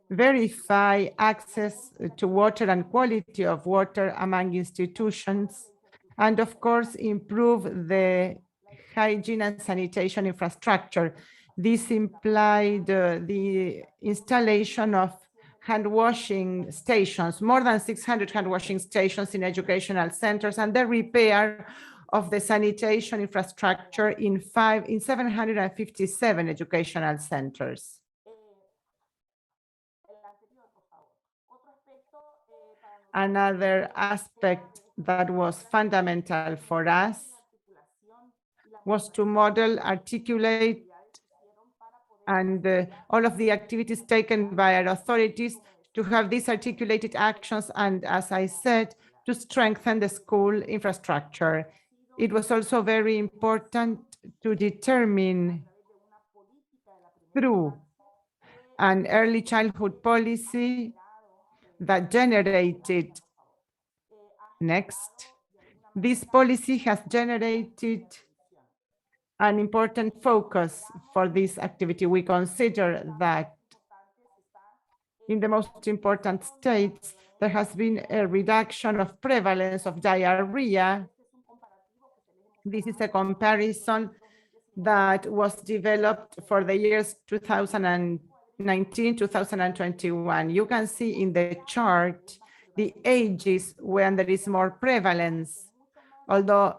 verify access to water and quality of water among institutions, and of course, improve the hygiene and sanitation infrastructure. This implied the installation of hand washing stations, more than 600 hand washing stations in educational centers, and the repair of the sanitation infrastructure in 757 educational centers. Another aspect that was fundamental for us was to model, articulate, and all of the activities taken by our authorities to have these articulated actions and, as I said, to strengthen the school infrastructure. It was also very important to determine through an early childhood policy that generated, next, this policy has generated an important focus for this activity. We consider that in the most important states, there has been a reduction of prevalence of diarrhea. This is a comparison that was developed for the years 2019, 2021. You can see in the chart the ages when there is more prevalence, although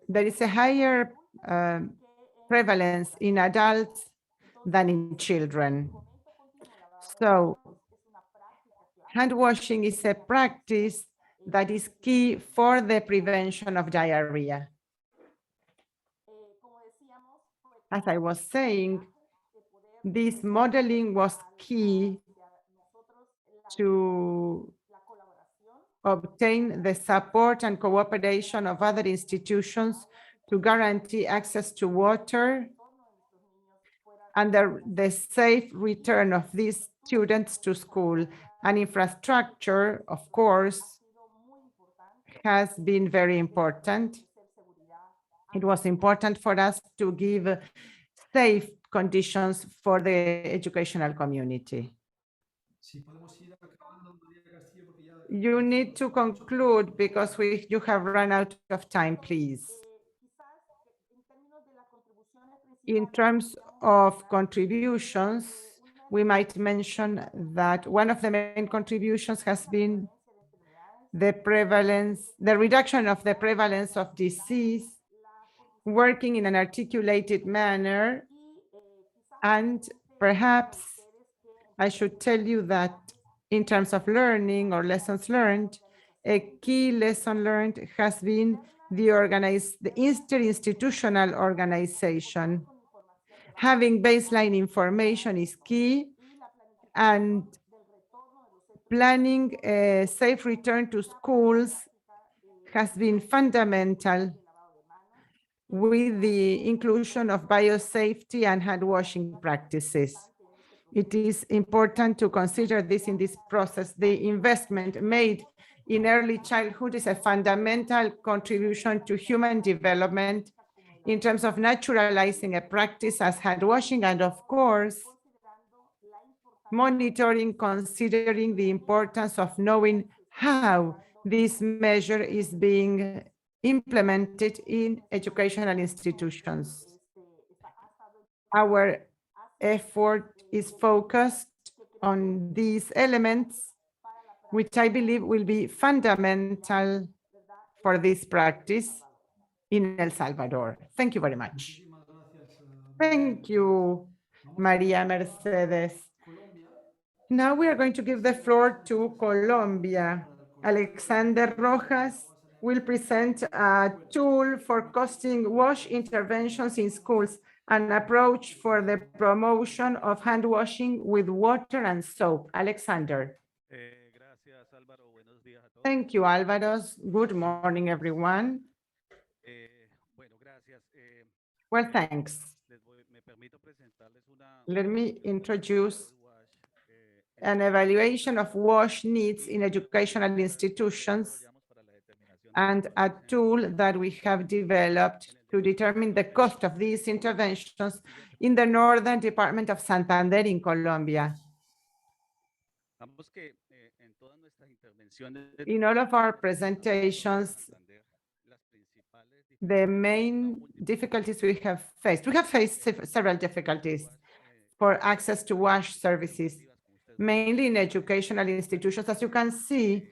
there is a higher prevalence in adults than in children. So hand washing is a practice that is key for the prevention of diarrhea. As I was saying, this modeling was key to obtain the support and cooperation of other institutions to guarantee access to water and the safe return of these students to school. And infrastructure, of course, has been very important. It was important for us to give safe conditions for the educational community. You need to conclude because you have run out of time, please. In terms of contributions, we might mention that one of the main contributions has been the reduction of the prevalence of disease, working in an articulated manner. And perhaps I should tell you that in terms of learning or lessons learned, a key lesson learned has been the interinstitutional organization. Having baseline information is key, and planning a safe return to schools has been fundamental with the inclusion of biosafety and hand washing practices. It is important to consider this in this process. The investment made in early childhood is a fundamental contribution to human development in terms of naturalizing a practice as hand washing, and of course, monitoring, considering the importance of knowing how this measure is being implemented in educational institutions. Our effort is focused on these elements, which I believe will be fundamental for this practice in El Salvador. Thank you very much. Thank you, Maria Mercedes. Now we are going to give the floor to Colombia. Alexander Rojas will present a tool for costing wash interventions in schools, an approach for the promotion of hand washing with water and soap. Alexander. Thank you, Álvaro. Good morning, everyone. Well, thanks. Let me introduce an evaluation of WASH needs in educational institutions and a tool that we have developed to determine the cost of these interventions in the Northern Department of Santander in Colombia. In all of our presentations, the main difficulties we have faced several difficulties for access to WASH services, mainly in educational institutions. As you can see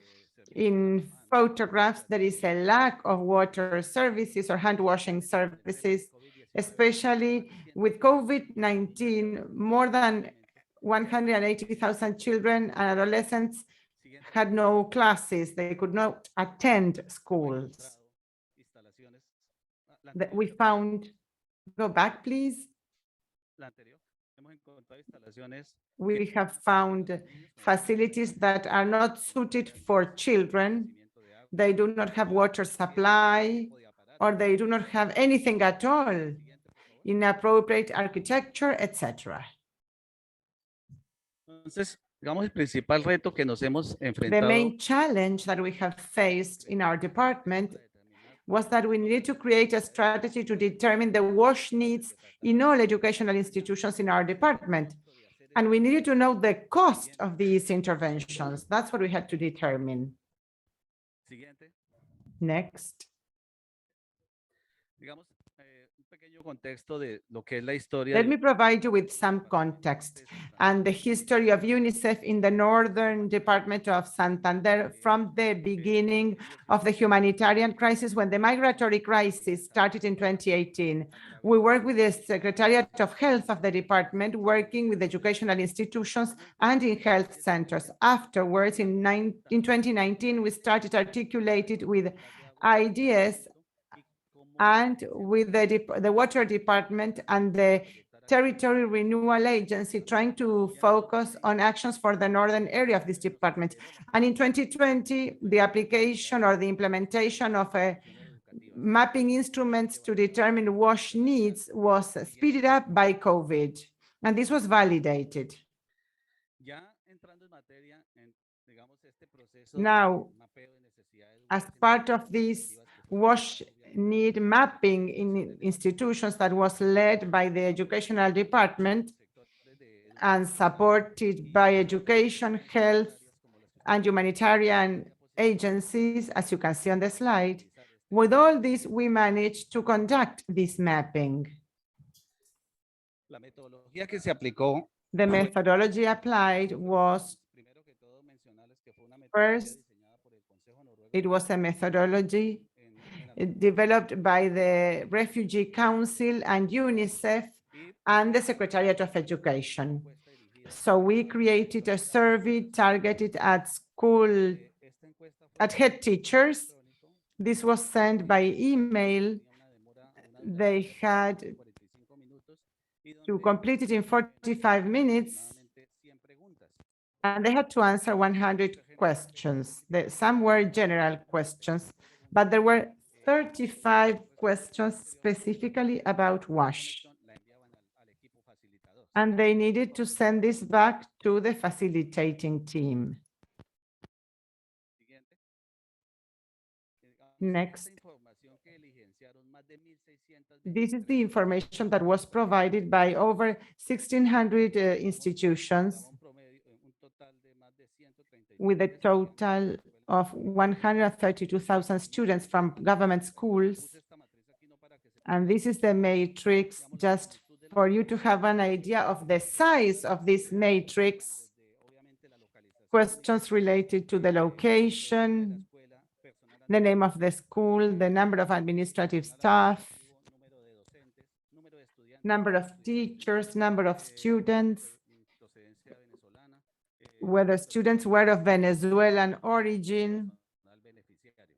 in photographs, there is a lack of water services or hand washing services, especially with COVID-19. More than 180,000 children and adolescents had no classes, they could not attend schools. That we found, go back, please. We have found facilities that are not suited for children. They do not have water supply, or they do not have anything at all, inappropriate architecture, etc. Entonces, digamos, el principal reto que nos hemos The enfrentado main challenge that we have faced in our department was that we needed to create a strategy to determine the WASH needs in all educational institutions in our department. And we needed to know the cost of these interventions. That's what we had to determine. siguiente, Next. digamos, un pequeño contexto de lo que es la historia Let de me provide you with some context and the history of UNICEF in the Northern Department of Santander from the beginning of the humanitarian crisis when the migratory crisis started in 2018. We worked with the Secretariat of Health of the department, working with educational institutions and in health centers. Afterwards, in 2019, we started articulated with ideas and with the water department and the territory renewal agency, trying to focus on actions for the northern area of this department. And in 2020, the application or the implementation of a mapping instruments to determine WASH needs was speeded up by COVID, and this was validated. ya entrando en materia, digamos, este proceso Now, de mapeo de necesidades as part of this WASH need mapping in institutions that was led by the educational department and supported by education, health, and humanitarian agencies, as you can see on the slide. With all this, we managed to conduct this mapping. la metodología que se aplicó, The methodology applied was, primero que todo mencionarles que fue una metodología first, diseñada por el Consejo Noruego it was a methodology en developed by the Refugee Council and UNICEF and the Secretariat of Education. So we created a survey targeted at school, esta encuesta fue at head teachers. electrónico, This was sent by email. tenía una demora de They had 45 minutos y to donde complete it in 45 minutes, aproximadamente 100 preguntas. and they had to answer 100 questions. Some were general questions, but there were 35 questions specifically about WASH. La enviaban al equipo facilitador. And they needed to send this back to the facilitating team. Siguiente. Next. Esta información que diligenciaron más de 1,600 This is the information that was provided by over 1,600 institutions un promedio, un total de más de 130 with a total of 132,000 students from government schools. esta matriz aquí no para que se And this is the matrix, just for you to have an idea of the size of this matrix. obviamente la localización Questions related to the location, escuela, personal the name of the school, the number of administrative staff, número de docentes, número de estudiantes, number of teachers, number of students, procedencia venezolana, whether students were of Venezuelan origin, al beneficiario.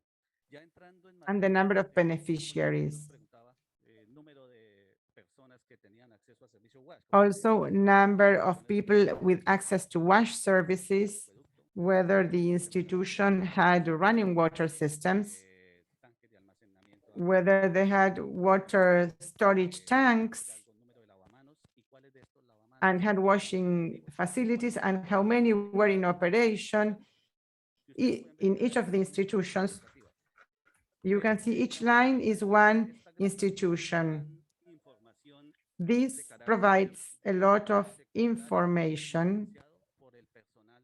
Ya entrando en and the number of beneficiaries. preguntaba número de personas que tenían acceso a servicio WASH, Also, number of people with access to WASH services, whether the institution had running water systems, tanques de almacenamiento, whether they had water storage tanks, con número de lavamanos y cuáles de estos lavamanos and hand washing facilities, and how many were in operation in each of the institutions. You can see each line is one institution. información This provides a lot of information. por el personal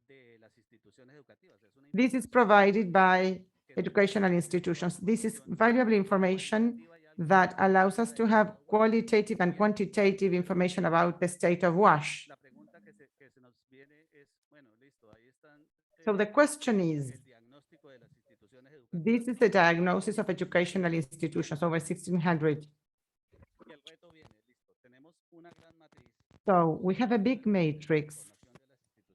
de las instituciones educativas. Es una This is provided by educational institutions. This is valuable information that allows us to have qualitative and quantitative information about the state of WASH. La pregunta que se nos viene es, bueno, listo, ahí están So the question is, el diagnóstico de las instituciones educativas this is the diagnosis of educational institutions, over 1,600. y el reto viene, listo, tenemos una gran matriz So we have a big matrix información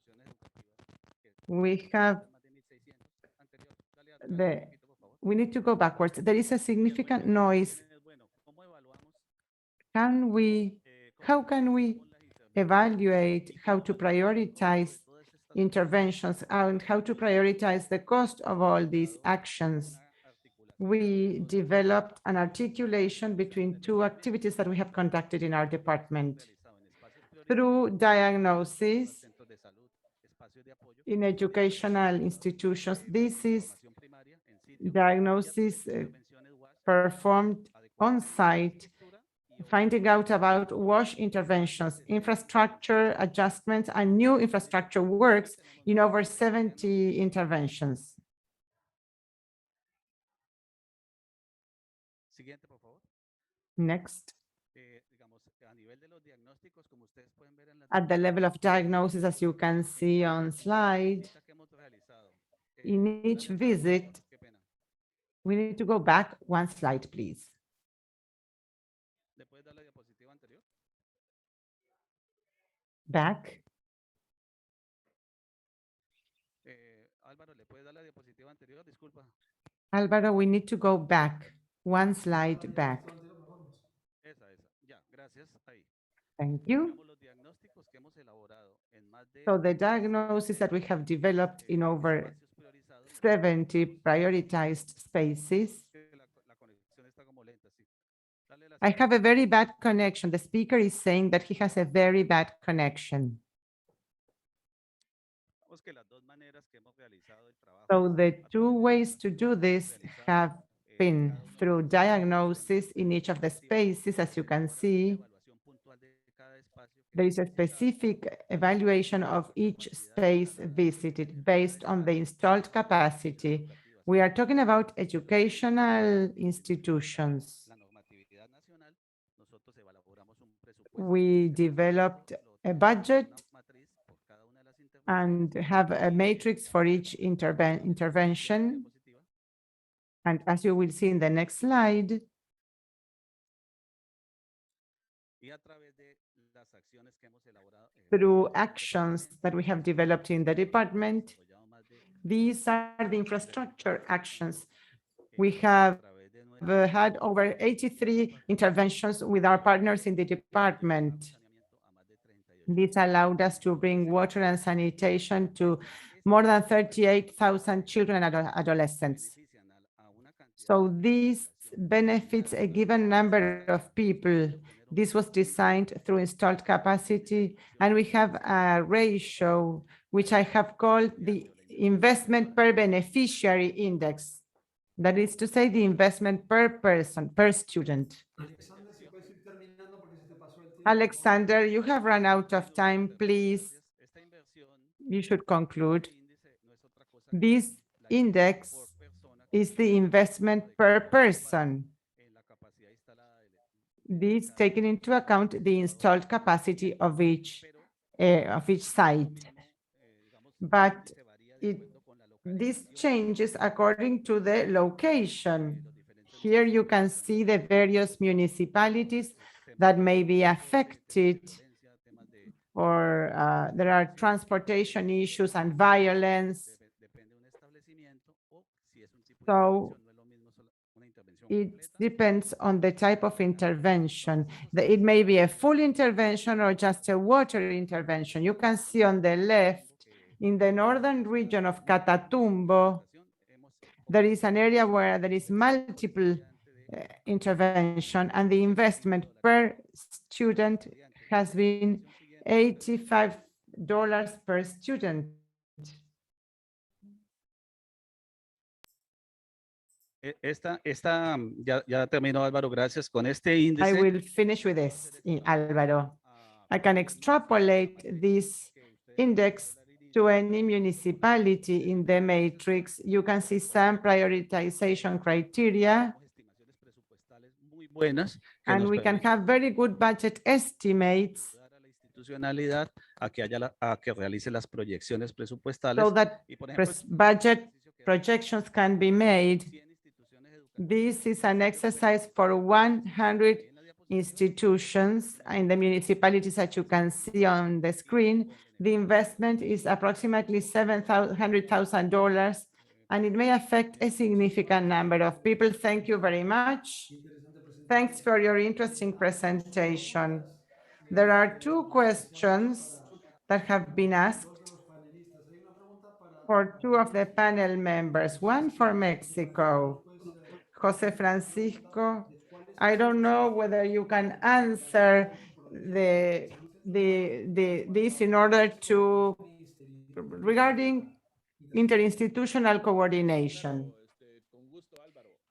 de las instituciones educativas que We have we need to go backwards. There is a significant noise. How can we evaluate how to prioritize interventions and how to prioritize the cost of all these actions? We developed an articulation between two activities that we have conducted in our department. Through diagnosis in educational institutions, this is diagnosis performed on site, finding out about WASH interventions, infrastructure adjustments, and new infrastructure works in over 70 interventions. Next. At the level of diagnosis, as you can see on slide, in each visit, we need to go back one slide, please. Back. Álvaro, we need to go back, one slide back. Thank you. So the diagnosis that we have developed in over 70 prioritized spaces. I have a very bad connection. The speaker is saying that he has a very bad connection. So the two ways to do this have been through diagnosis in each of the spaces. As you can see, there is a specific evaluation of each space visited based on the installed capacity. We are talking about educational institutions. We developed a budget and have a matrix for each intervention. And as you will see in the next slide, through actions that we have developed in the department, these are the infrastructure actions. We have had over 83 interventions with our partners in the department. This allowed us to bring water and sanitation to more than 38,000 children and adolescents. So this benefits a given number of people. This was designed through installed capacity, and we have a ratio which I have called the investment per beneficiary index. That is to say, the investment per person, per student. Alexander, you have run out of time, please. You should conclude. This index is the investment per person. This taking into account the installed capacity of each site. But this changes according to the location. Here you can see the various municipalities that may be affected, or there are transportation issues and violence. So it depends on the type of intervention. It may be a full intervention or just a water intervention. You can see on the left, in the northern region of Catatumbo, there is an area where there is multiple intervention, and the investment per student has been $85 per student. Ya terminó, Álvaro, gracias. Con este índice. I will finish with this, Álvaro. I can extrapolate this index to any municipality in the matrix. You can see some prioritization criteria, and we can have very good budget estimates so that budget projections can be made. This is an exercise for 100 institutions in the municipalities that you can see on the screen. The investment is approximately $700,000, and it may affect a significant number of people. Thank you very much. Thanks for your interesting presentation. There are two questions that have been asked for two of the panel members, one for Mexico. Jose Francisco, I don't know whether you can answer this in order to, regarding interinstitutional coordination.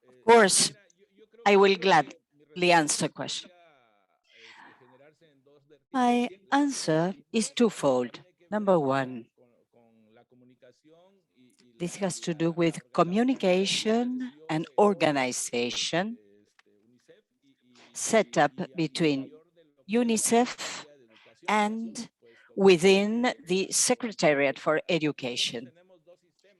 Of course, I will gladly answer question. My answer is twofold. Number one, this has to do with communication and organization set up between UNICEF and within the Secretariat for Education.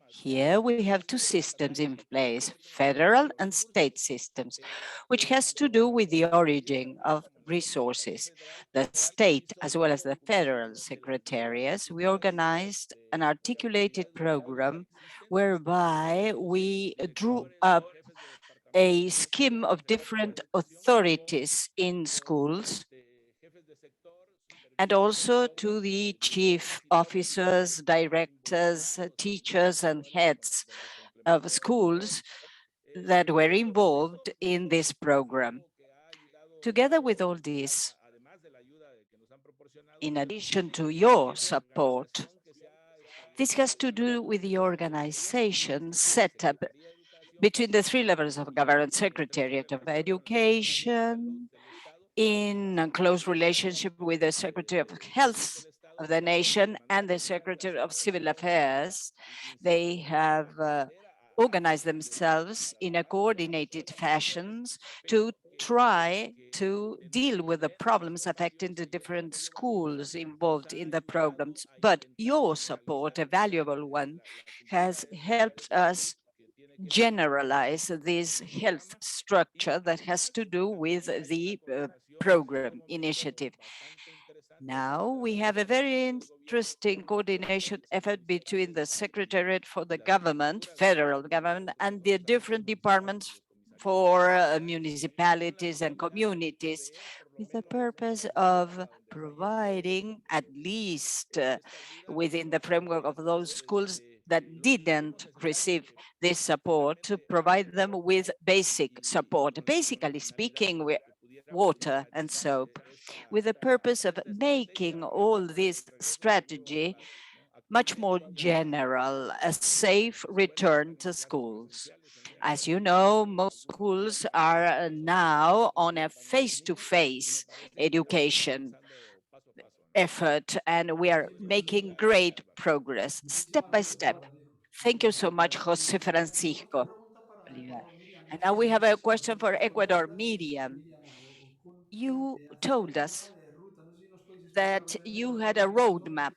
Here we have two systems in place, federal and state systems, which has to do with the origin of resources. The state, as well as the federal secretariats, we organized an articulated program whereby we drew up a scheme of different authorities in schools and also to the chief officers, directors, teachers, and heads of schools that were involved in this program. Together with all this, in addition to your support, this has to do with the organization set up between the three levels of government: Secretariat of Education, in a close relationship with the Secretary of Health of the nation and the Secretary of Civil Affairs. They have organized themselves in a coordinated fashion to try to deal with the problems affecting the different schools involved in the programs. But your support, a valuable one, has helped us generalize this health structure that has to do with the program initiative. Now we have a very interesting coordination effort between the Secretariat for the government, federal government, and the different departments for municipalities and communities, with the purpose of providing, at least within the framework of those schools that didn't receive this support, to provide them with basic support. Basically speaking, water and soap, with the purpose of making all this strategy much more general, a safe return to schools. As you know, most schools are now on a face-to-face education effort, and we are making great progress, step by step. Thank you so much, Jose Francisco. And now we have a question for Ecuador, Miriam. You told us that you had a roadmap.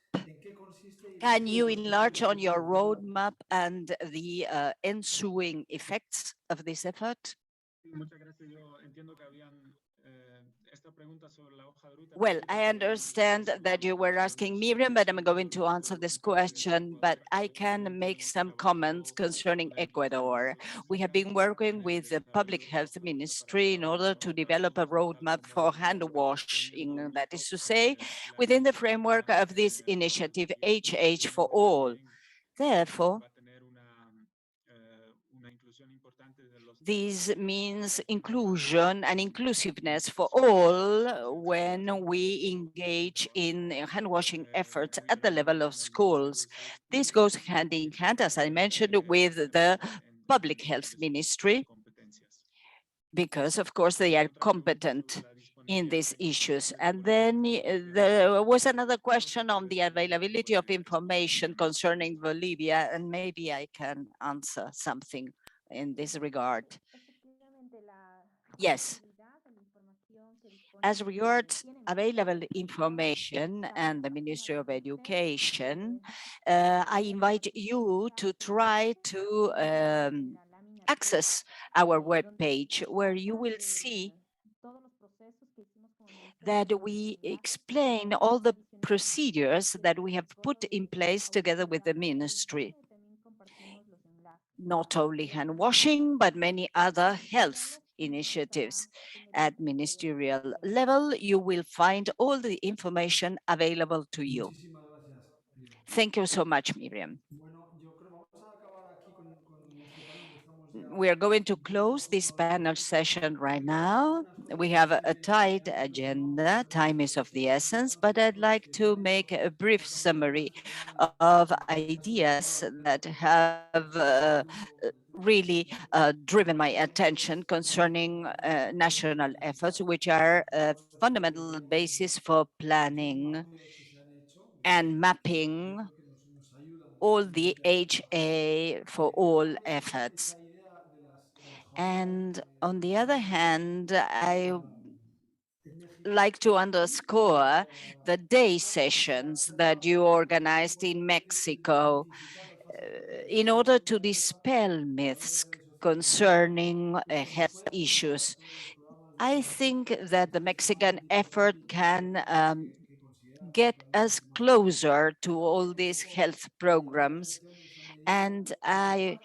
Can you enlarge on your roadmap and the ensuing effects of this effort? Well, I understand that you were asking Miriam, but I'm going to answer this question, but I can make some comments concerning Ecuador. We have been working with the Public Health Ministry in order to develop a roadmap for hand washing, that is to say, within the framework of this initiative, HH for All. Therefore, this means inclusion and inclusiveness for all when we engage in hand washing efforts at the level of schools. This goes hand in hand, as I mentioned, with the Public Health Ministry, because of course they are competent in these issues. And then there was another question on the availability of information concerning Bolivia, and maybe I can answer something in this regard. Yes. As regards available information and the Ministry of Education, I invite you to try to access our webpage, where you will see that we explain all the procedures that we have put in place together with the ministry. Not only hand washing, but many other health initiatives. At ministerial level, you will find all the information available to you. Muchísimas gracias, Miriam. Thank you so much, Miriam. Bueno, yo creo vamos a acabar aquí con este panel, que estamos ya We are going to un poco close this avanzados panel de tiempo. session right Quería hacer now. algunas cosas We have a así tight breves, agenda. ¿no? Time is of the essence, but I'd Aspectos like que to creo make a brief que son summary relevantes que tengan of importancia para ideas toda that la have really driven my Bueno, attention pues, concerning national pues, efforts, which are a todas las fundamental basis for planning que se han hecho, and yo mapping creo que nos ayudan all en the este aspecto. HA for Pero all luego efforts. esa idea de las jornadas And de on the other hand, I en México, like to underscore the day sessions that you organized in Mexico identificar los facilitadores in order to dispel myths concerning health issues. I think that the Mexican effort can get us closer to all these health programs, and I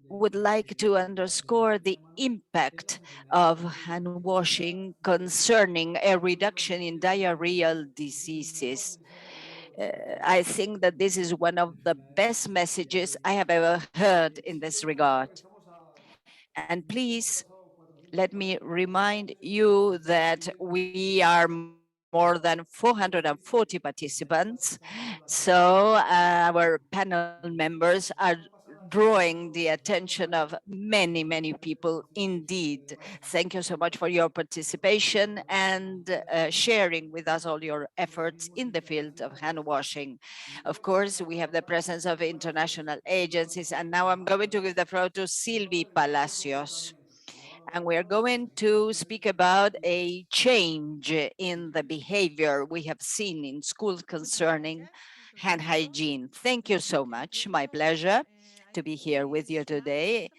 would like to underscore the impact of hand washing concerning a reduction in diarrheal diseases. I think that this is one of the best messages I have ever heard in this regard. And please, let me remind you that we are more than 440 participants. So our panel members are drawing the attention of many, many people indeed. Thank you so much for your participation and sharing with us all your efforts in the field of hand washing. Of course, we have the presence of international agencies, and now I'm going to give the floor to Sylvie Palacios. And we are going to speak about a change in the behavior we have seen in schools concerning hand hygiene. Thank you so much. My pleasure to be here with you today.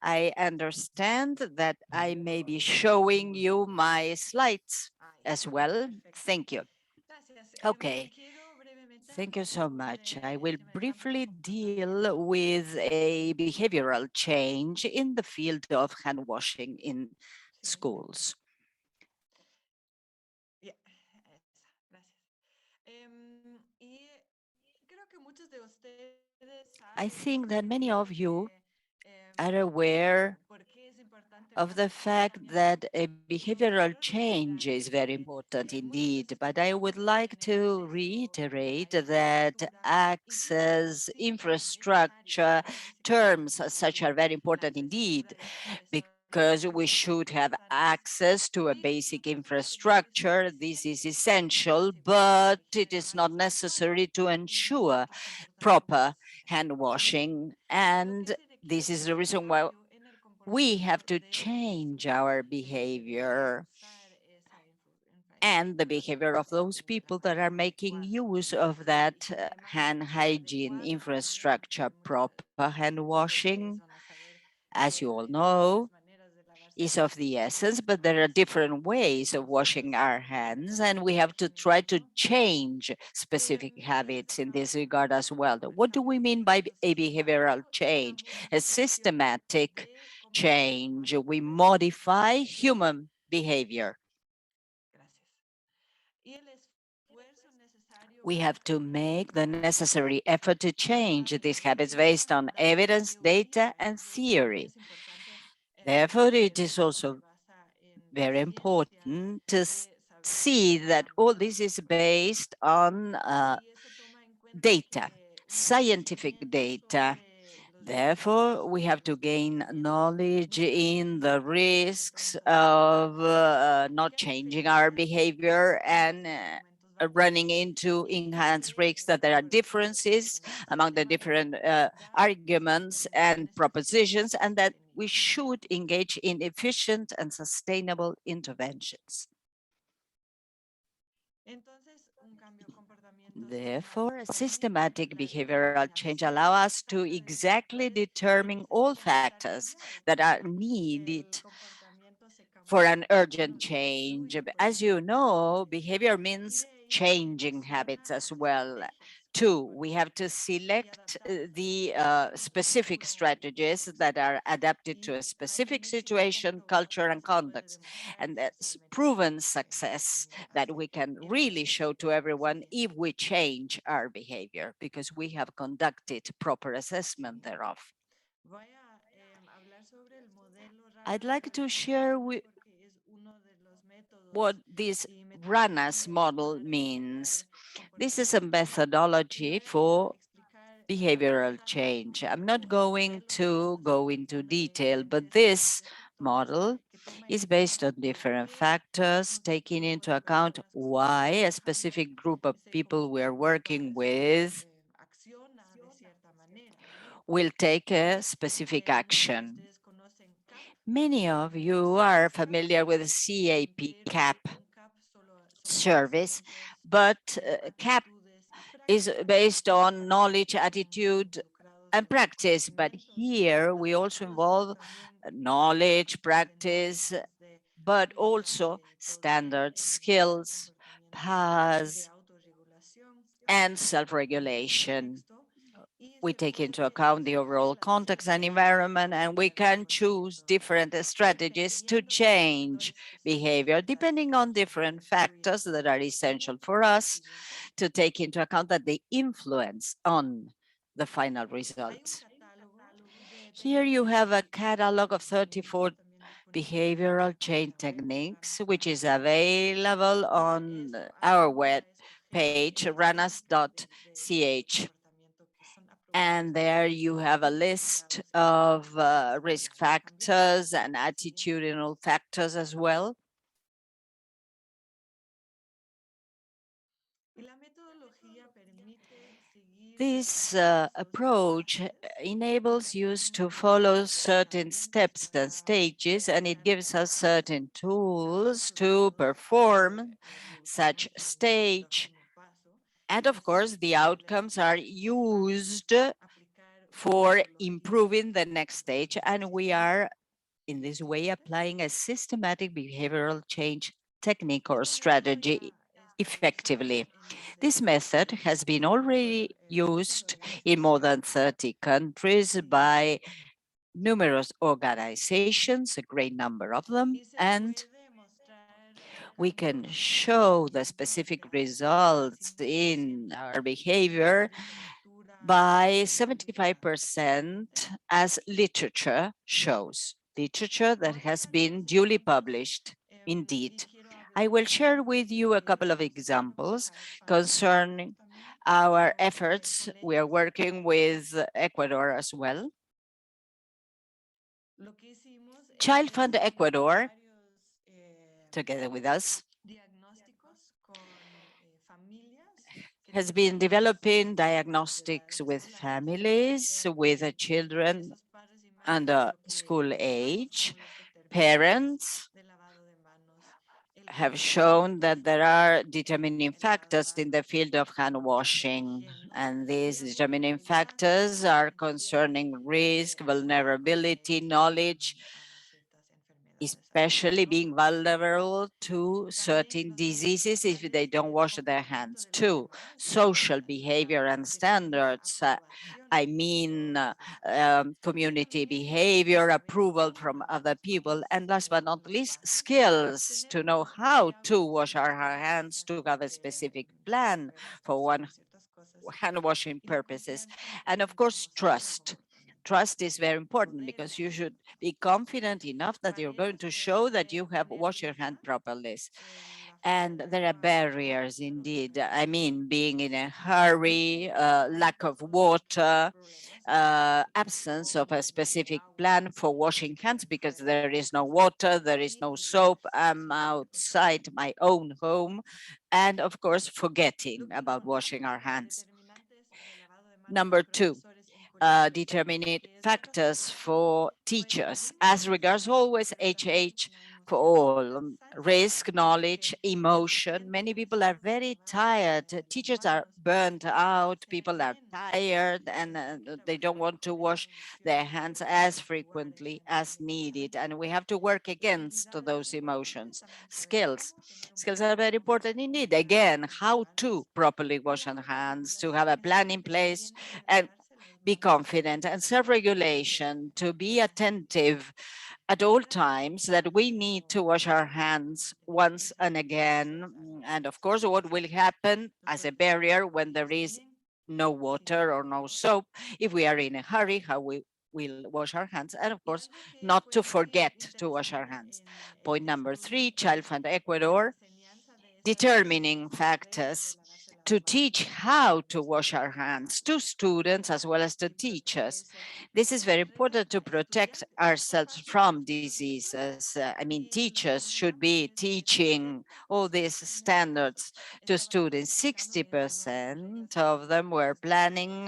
I understand that I may be showing you my slides as well. Thank you. Okay. Thank you so much. I will briefly deal with a behavioral change in the field of hand washing in schools. I think that many of you are aware of the fact that a behavioral change is very important indeed, but I would like to reiterate that access, infrastructure, terms as such are very important indeed, because we should have access to a basic infrastructure. This is essential, but it is not necessary to ensure proper hand washing. And this is the reason why we have to change our behavior and the behavior of those people that are making use of that hand hygiene infrastructure. Proper hand washing, as you all know, is of the essence, but there are different ways of washing our hands, and we have to try to change specific habits in this regard as well. What do we mean by a behavioral change? A systematic change. We modify human behavior. We have to make the necessary effort to change these habits based on evidence, data, and theory. Therefore, it is also very important to see that all this is based on data, scientific data. Therefore, we have to gain knowledge in the risks of not changing our behavior and running into enhanced risks, that there are differences among the different arguments and propositions, and that we should engage in efficient and sustainable interventions. Therefore, a systematic behavioral change allows us to exactly determine all factors that are needed for an urgent change. As you know, behavior means changing habits as well. Two, we have to select the specific strategies that are adapted to a specific situation, culture, and context. And that's proven success that we can really show to everyone if we change our behavior, because we have conducted proper assessment thereof. I'd like to share what this RANAS model means. This is a methodology for behavioral change. I'm not going to go into detail, but this model is based on different factors, taking into account why a specific group of people we're working with will take a specific action. Many of you are familiar with CAP service, but CAP is based on knowledge, attitude, and practice. But here we also involve knowledge, practice, but also standards, skills, paths, and self-regulation. We take into account the overall context and environment, and we can choose different strategies to change behavior depending on different factors that are essential for us to take into account that they influence on the final results. Here you have a catalog of 34 behavioral change techniques, which is available on our web page, ranas.ch. And there you have a list of risk factors and attitudinal factors as well. This approach enables you to follow certain steps and stages, and it gives us certain tools to perform such stage. And of course, the outcomes are used for improving the next stage, and we are in this way applying a systematic behavioral change technique or strategy effectively. This method has been already used in more than 30 countries by numerous organizations, a great number of them, and we can show the specific results in our behavior by 75%, as literature shows, literature that has been duly published. Indeed, I will share with you a couple of examples concerning our efforts. We are working with Ecuador as well. Child Fund Ecuador, together with us, has been developing diagnostics with families, with children under school age. Parents have shown that there are determining factors in the field of hand washing, and these determining factors are concerning risk, vulnerability, knowledge, especially being vulnerable to certain diseases if they don't wash their hands. Two, social behavior and standards. I mean, community behavior, approval from other people, and last but not least, skills to know how to wash our hands, to have a specific plan for one hand washing purposes. And of course, trust. Trust is very important because you should be confident enough that you're going to show that you have washed your hand properly. And there are barriers indeed. I mean, being in a hurry, lack of water, absence of a specific plan for washing hands because there is no water, there is no soap, I'm outside my own home, and of course, forgetting about washing our hands. Number two, determining factors for teachers. As regards always HH for all, risk, knowledge, emotion. Many people are very tired. Teachers are burnt out. People are tired and they don't want to wash their hands as frequently as needed. And we have to work against those emotions. Skills. Skills are very important indeed. Again, how to properly wash our hands, to have a plan in place and be confident, and self-regulation, to be attentive at all times that we need to wash our hands once and again. And of course, what will happen as a barrier when there is no water or no soap, if we are in a hurry, how we will wash our hands, and of course, not to forget to wash our hands. Point number 3, Child Fund Ecuador, determining factors to teach how to wash our hands to students as well as to teachers. This is very important to protect ourselves from diseases. I mean, teachers should be teaching all these standards to students. 60% of them were planning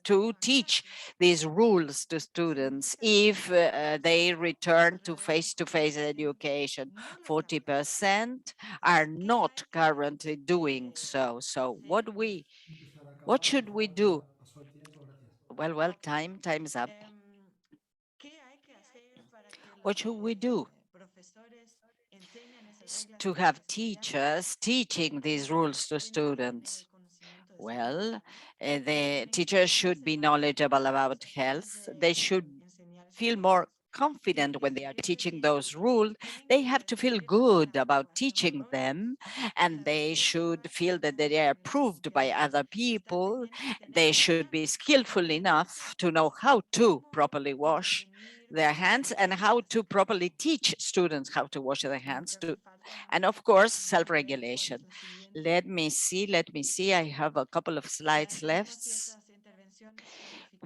to teach these rules to students if they return to face-to-face education. 40% are not currently doing so. So what should we do? Well, time's up. What should we do to have teachers teaching these rules to students? Well, the teachers should be knowledgeable about health. They should feel more confident when they are teaching those rules. They have to feel good about teaching them, and they should feel that they are approved by other people. They should be skillful enough to know how to properly wash their hands and how to properly teach students how to wash their hands too. And of course, self-regulation. Let me see. I have a couple of slides left.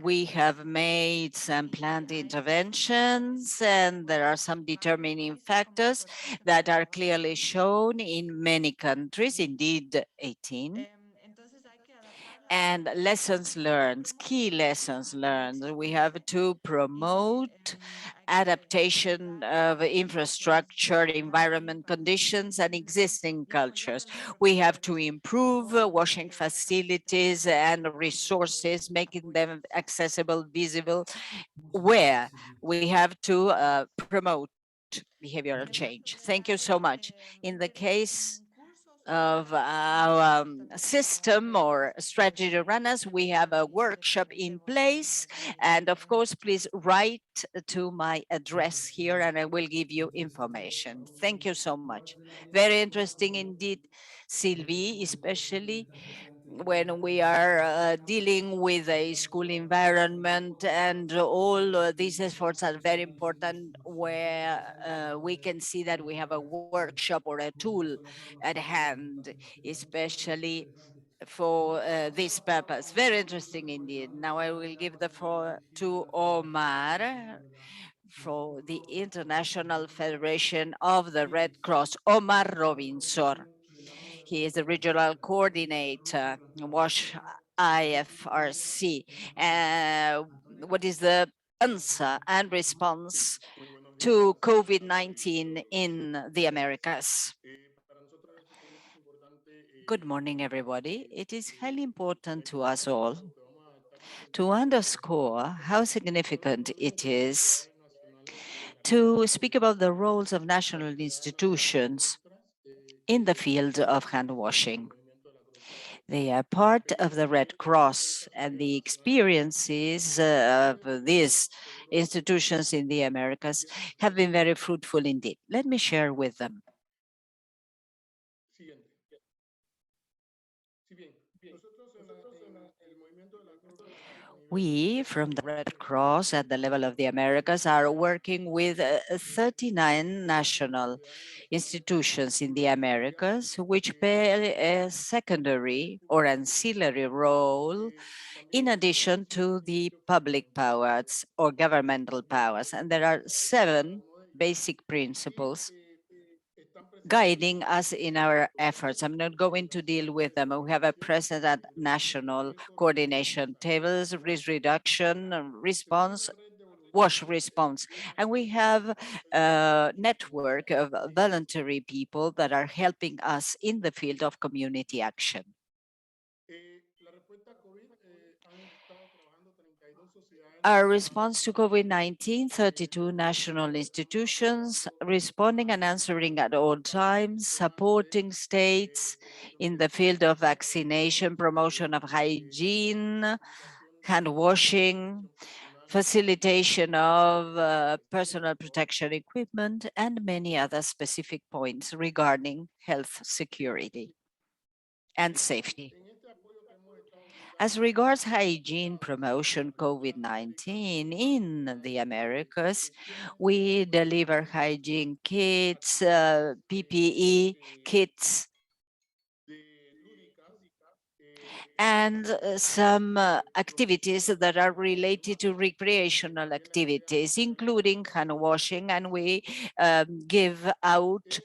We have made some planned interventions, and there are some determining factors that are clearly shown in many countries, indeed 18. And lessons learned, key lessons learned. We have to promote adaptation of infrastructure, environment conditions, and existing cultures. We have to improve washing facilities and resources, making them accessible, visible, where we have to promote behavioral change. Thank you so much. In the case of our system or strategy runners, we have a workshop in place. And of course, please write to my address here and I will give you information. Thank you so much. Very interesting indeed, Sylvie, especially when we are dealing with a school environment, and all these efforts are very important, where we can see that we have a workshop or a tool at hand, especially for this purpose. Very interesting indeed. Now I will give the floor to Omar for the International Federation of the Red Cross, Omar Robinson. He is the regional coordinator, WASH IFRC. What is the answer and response to COVID-19 in the Americas? Good morning, everybody. It is highly important to us all to underscore how significant it is to speak about the roles of national institutions in the field of hand washing. They are part of the Red Cross, and the experiences of these institutions in the Americas have been very fruitful indeed. Let me share with them. We, from the Red Cross at the level of the Americas, are working with 39 national institutions in the Americas, which play a secondary or ancillary role in addition to the public powers or governmental powers. And there are 7 basic principles guiding us in our efforts. I'm not going to deal with them. We have a presence at national coordination tables, risk reduction, response, WASH response. And we have a network of voluntary people that are helping us in the field of community action. Our response to COVID-19, 32 national institutions responding and answering at all times, supporting states in the field of vaccination, promotion of hygiene, hand washing, facilitation of personal protection equipment, and many other specific points regarding health security and safety. As regards hygiene promotion COVID-19 in the Americas, we deliver hygiene kits, PPE kits, and some activities that are related to recreational activities, including hand washing, and we give out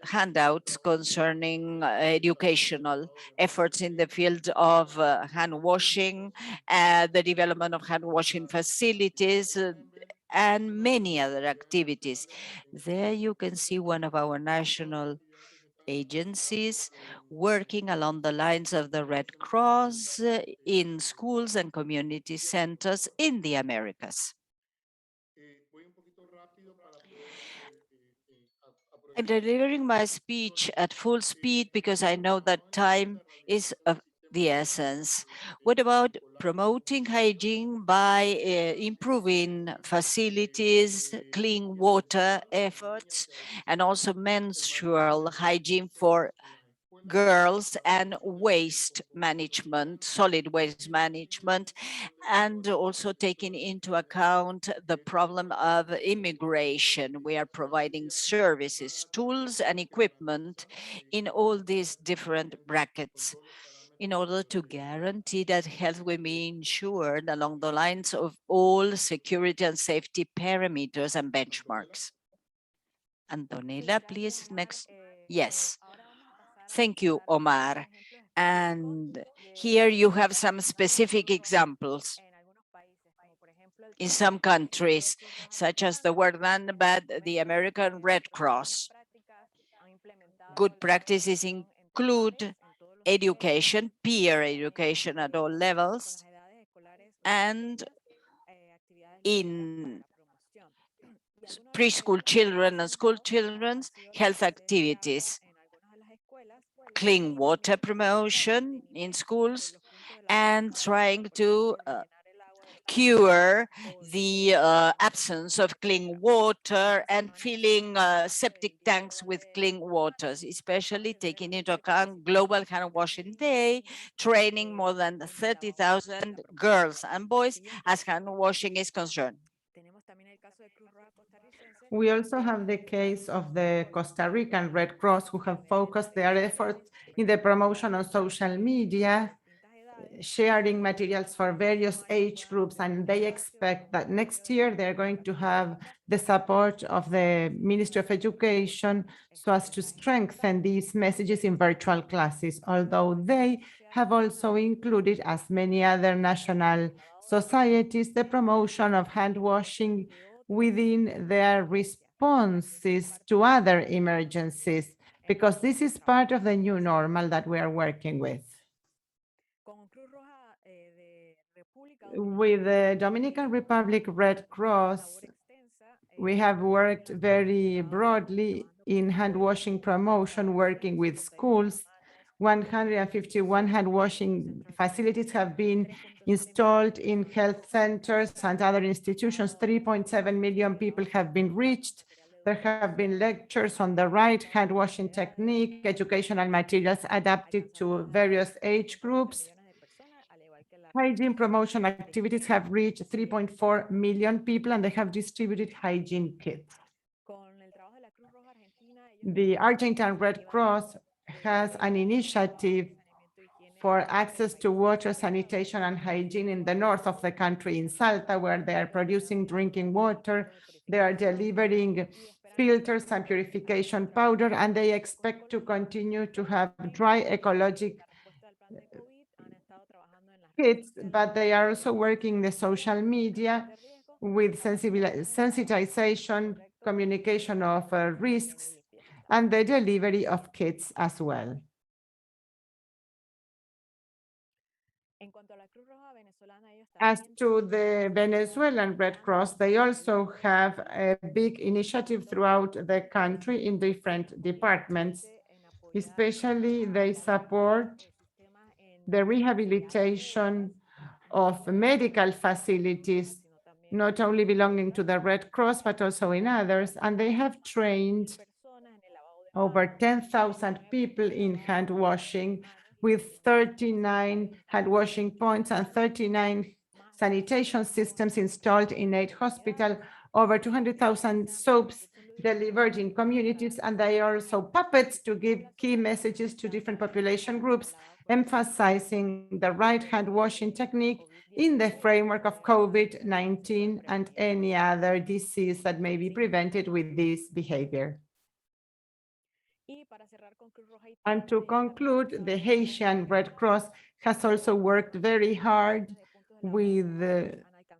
handouts concerning educational efforts in the field of hand washing, the development of hand washing facilities, and many other activities. There you can see one of our national agencies working along the lines of the Red Cross in schools and community centers in the Americas. I'm delivering my speech at full speed because I know that time is of the essence. What about promoting hygiene by improving facilities, clean water efforts, and also menstrual hygiene for girls and waste management, solid waste management, and also taking into account the problem of immigration. We are providing services, tools, and equipment in all these different brackets in order to guarantee that health will be ensured along the lines of all security and safety parameters and benchmarks. Antonella, please, next. Yes. Thank you, Omar. And here you have some specific examples in some countries, such as the work done by the American Red Cross. Good practices include education, peer education at all levels, and in preschool children and school children's health activities, clean water promotion in schools, and trying to cure the absence of clean water and filling septic tanks with clean waters, especially taking into account Global Hand Washing Day, training more than 30,000 girls and boys as hand washing is concerned. We also have the case of the Costa Rican Red Cross, who have focused their efforts in the promotion on social media, sharing materials for various age groups, and they expect that next year they're going to have the support of the Ministry of Education so as to strengthen these messages in virtual classes, although they have also included, as many other national societies, the promotion of hand washing within their responses to other emergencies, because this is part of the new normal that we are working with. With the Dominican Republic Red Cross, we have worked very broadly in hand washing promotion, working with schools. 151 hand washing facilities have been installed in health centers and other institutions. 3.7 million people have been reached. There have been lectures on the right hand washing technique, educational materials adapted to various age groups. Hygiene promotion activities have reached 3.4 million people, and they have distributed hygiene kits. The Argentine Red Cross has an initiative for access to water, sanitation, and hygiene in the north of the country, in Salta, where they are producing drinking water. They are delivering filters and purification powder, and they expect to continue to have dry ecologic kits, but they are also working the social media with sensitization, communication of risks, and the delivery of kits as well. As to the Venezuelan Red Cross, they also have a big initiative throughout the country in different departments. Especially, they support the rehabilitation of medical facilities, not only belonging to the Red Cross, but also in others. And they have trained over 10,000 people in hand washing, with 39 hand washing points and 39 sanitation systems installed in 8 hospitals, over 200,000 soaps delivered in communities, and they are also puppets to give key messages to different population groups, emphasizing the right hand washing technique in the framework of COVID-19 and any other disease that may be prevented with this behavior. And to conclude, the Haitian Red Cross has also worked very hard with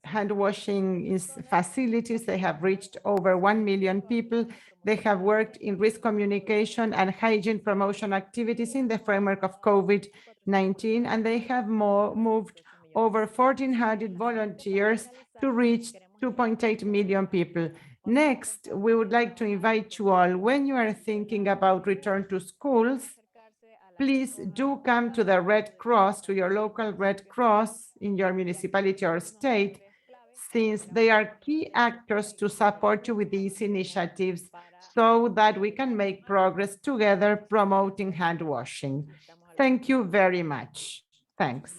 hand washing facilities. They have reached over 1 million people. They have worked in risk communication and hygiene promotion activities in the framework of COVID-19, and they have moved over 1,400 volunteers to reach 2.8 million people. Next, we would like to invite you all, when you are thinking about return to schools, please do come to the Red Cross, to your local Red Cross in your municipality or state, since they are key actors to support you with these initiatives so that we can make progress together promoting hand washing. Thank you very much. Thanks.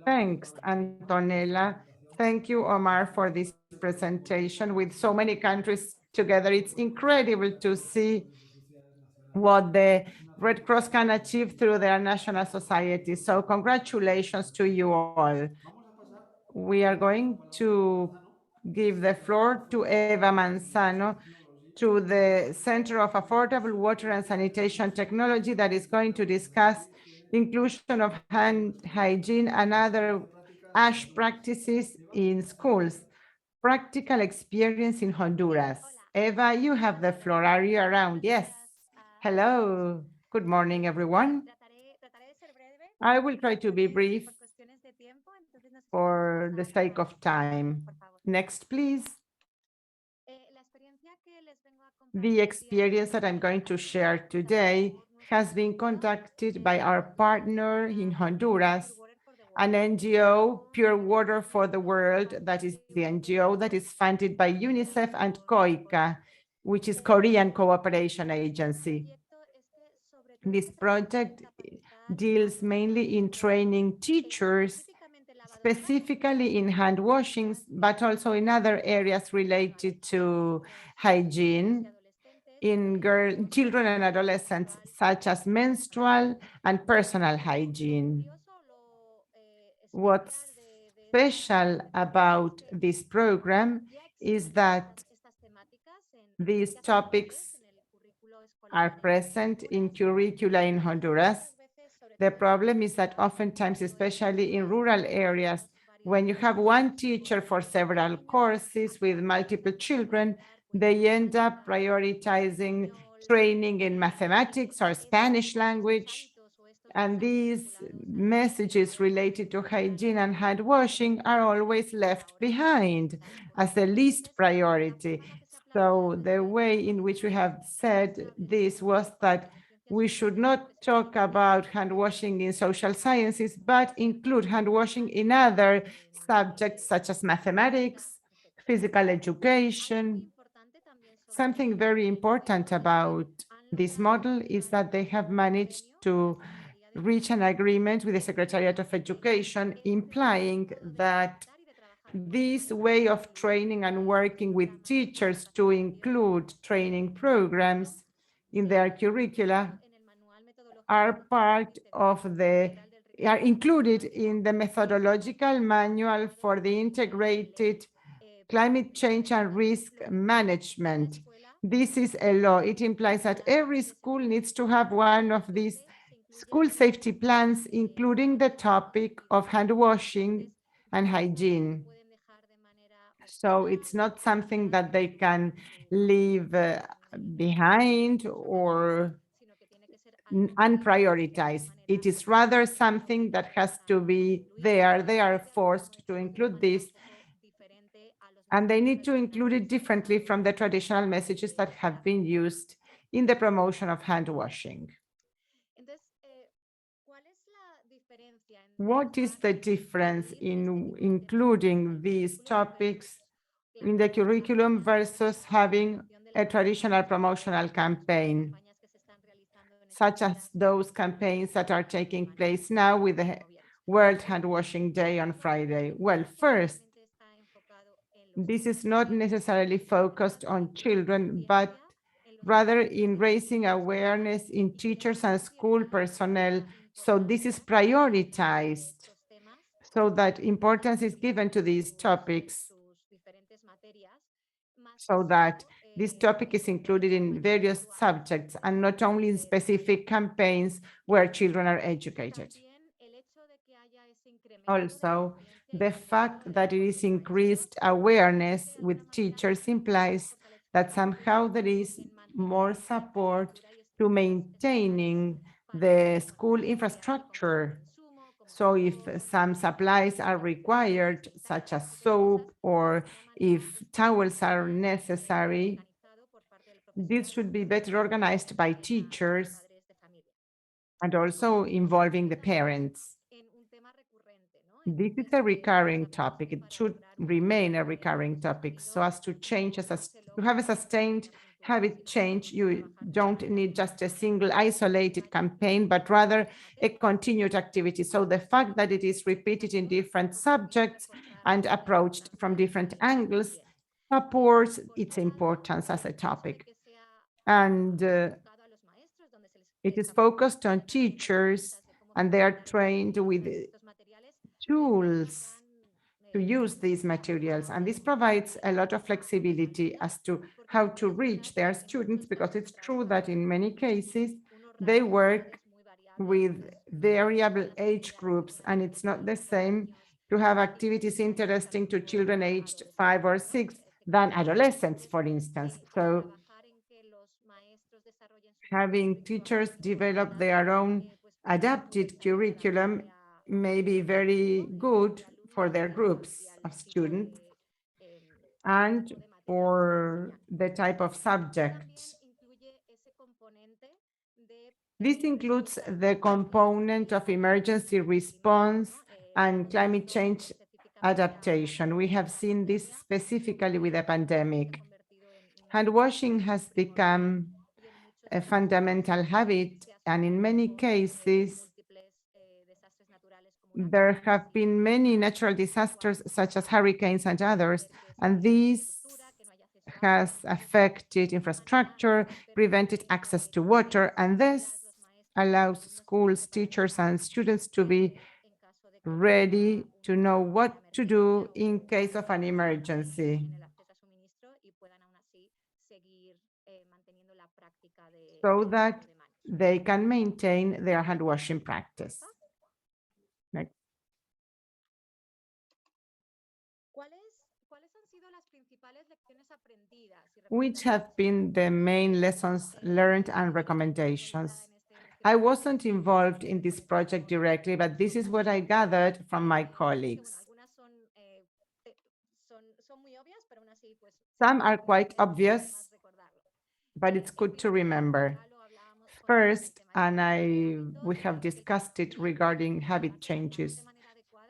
Thanks, Antonella. Thank you, Omar, for this presentation with so many countries together. It's incredible to see what the Red Cross can achieve through their national society. So congratulations to you all. We are going to give the floor to Eva Manzano, to the Center of Affordable Water and Sanitation Technology, that is going to discuss inclusion of hand hygiene and other WASH practices in schools. Practical experience in Honduras. Eva, you have the floor. Are you around? Yes. Hello. Good morning, everyone. I will try to be brief for the sake of time. Next, please. The experience that I'm going to share today has been conducted by our partner in Honduras, an NGO, Pure Water for the World, that is the NGO that is funded by UNICEF and COICA, which is Korean Cooperation Agency. This project deals mainly in training teachers, specifically in hand washings, but also in other areas related to hygiene in children and adolescents, such as menstrual and personal hygiene. What's special about this program is that these topics are present in curricula in Honduras. The problem is that oftentimes, especially in rural areas, when you have one teacher for several courses with multiple children, they end up prioritizing training in mathematics or Spanish language. And these messages related to hygiene and hand washing are always left behind as the least priority. So the way in which we have said this was that we should not talk about hand washing in social sciences, but include hand washing in other subjects such as mathematics, physical education. Something very important about this model is that they have managed to reach an agreement with the Secretariat of Education, implying that this way of training and working with teachers to include training programs in their curricula are included in the methodological manual for the integrated climate change and risk management. This is a law. It implies that every school needs to have one of these school safety plans, including the topic of hand washing and hygiene. So it's not something that they can leave behind or unprioritized. It is rather something that has to be there. They are forced to include this, and they need to include it differently from the traditional messages that have been used in the promotion of hand washing. What is the difference in including these topics in the curriculum versus having a traditional promotional campaign, such as those campaigns that are taking place now with the World Hand Washing Day on Friday? Well, first, this is not necessarily focused on children, but rather in raising awareness in teachers and school personnel. So this is prioritized so that importance is given to these topics, so that this topic is included in various subjects and not only in specific campaigns where children are educated. Also, the fact that it is increased awareness with teachers implies that somehow there is more support to maintaining the school infrastructure. So if some supplies are required, such as soap, or if towels are necessary, this should be better organized by teachers and also involving the parents. This is a recurring topic. It should remain a recurring topic so as to change, to have a sustained habit change. You don't need just a single isolated campaign, but rather a continued activity. So the fact that it is repeated in different subjects and approached from different angles supports its importance as a topic. And it is focused on teachers, and they are trained with tools to use these materials. And this provides a lot of flexibility as to how to reach their students, because it's true that in many cases, they work with variable age groups, and it's not the same to have activities interesting to children aged 5 or 6 than adolescents, for instance. So having teachers develop their own adapted curriculum may be very good for their groups of students and for the type of subject. This includes the component of emergency response and climate change adaptation. We have seen this specifically with the pandemic. Hand washing has become a fundamental habit, and in many cases, there have been many natural disasters such as hurricanes and others, and this has affected infrastructure, prevented access to water, and this allows schools, teachers, and students to be ready to know what to do in case of an emergency, so that they can maintain their hand washing practice. Next. Which have been the main lessons learned and recommendations? I wasn't involved in this project directly, but this is what I gathered from my colleagues. Some are quite obvious, but it's good to remember. First, and we have discussed it regarding habit changes,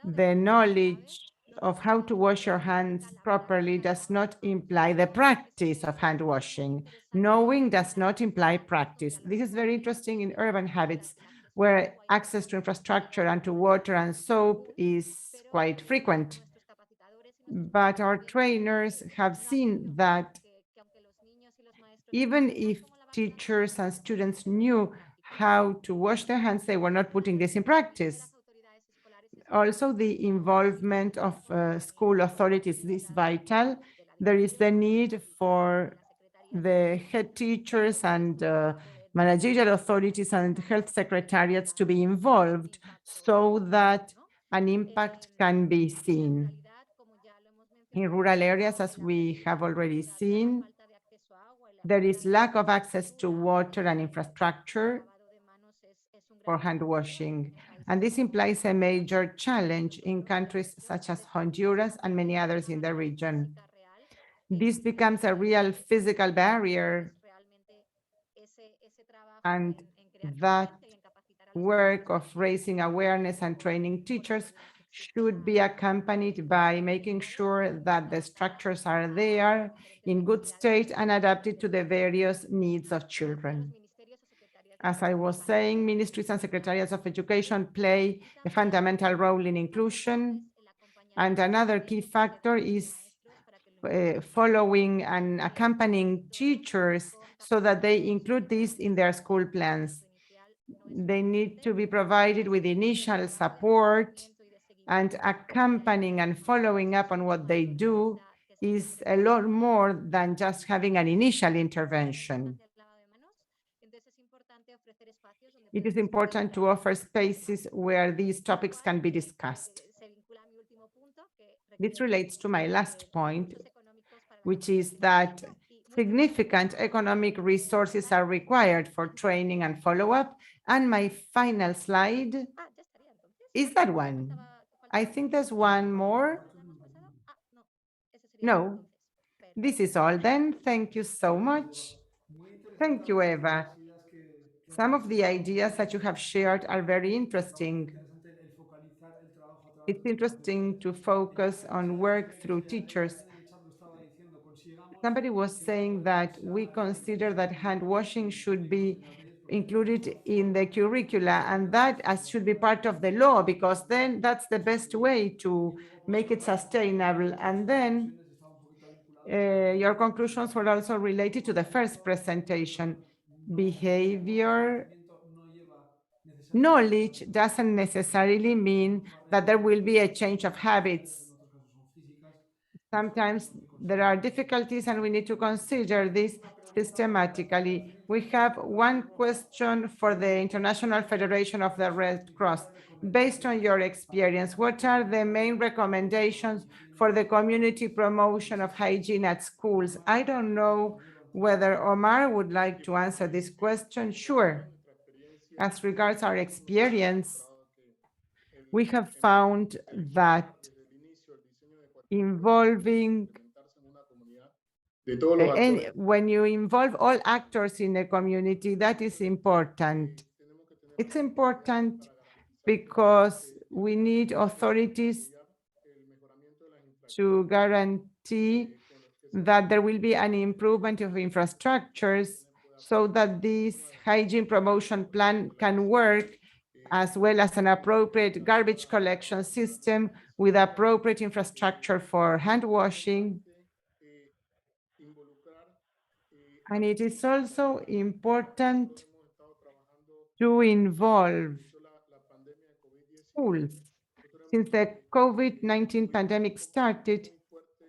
the knowledge of how to wash your hands properly does not imply the practice of hand washing. Knowing does not imply practice. This is very interesting in urban habits, where access to infrastructure and to water and soap is quite frequent. But our trainers have seen that even if teachers and students knew how to wash their hands, they were not putting this in practice. Also, the involvement of school authorities is vital. There is the need for the head teachers and managerial authorities and health secretariats to be involved so that an impact can be seen. In rural areas, as we have already seen, there is lack of access to water and infrastructure for hand washing. And this implies a major challenge in countries such as Honduras and many others in the region. This becomes a real physical barrier, and that work of raising awareness and training teachers should be accompanied by making sure that the structures are there in good state and adapted to the various needs of children. As I was saying, ministries and secretariats of education play a fundamental role in inclusion. And another key factor is following and accompanying teachers so that they include this in their school plans. They need to be provided with initial support, and accompanying and following up on what they do is a lot more than just having an initial intervention. It is important to offer spaces where these topics can be discussed. This relates to my last point, which is that significant economic resources are required for training and follow-up. And my final slide is that one. I think there's one more. No, this is all then. Thank you so much. Thank you, Eva. Some of the ideas that you have shared are very interesting. It's interesting to focus on work through teachers. Somebody was saying that we consider that hand washing should be included in the curricula, and that should be part of the law, because then that's the best way to make it sustainable. And then your conclusions were also related to the first presentation. Behavior knowledge doesn't necessarily mean that there will be a change of habits. Sometimes there are difficulties and we need to consider this systematically. We have one question for the International Federation of the Red Cross. Based on your experience, what are the main recommendations for the community promotion of hygiene at schools? I don't know whether Omar would like to answer this question. Sure. As regards our experience, we have found that involving when you involve all actors in a community, that is important. It's important because we need authorities to guarantee that there will be an improvement of infrastructures so that this hygiene promotion plan can work, as well as an appropriate garbage collection system with appropriate infrastructure for hand washing. And it is also important to involve schools. Since the COVID-19 pandemic started,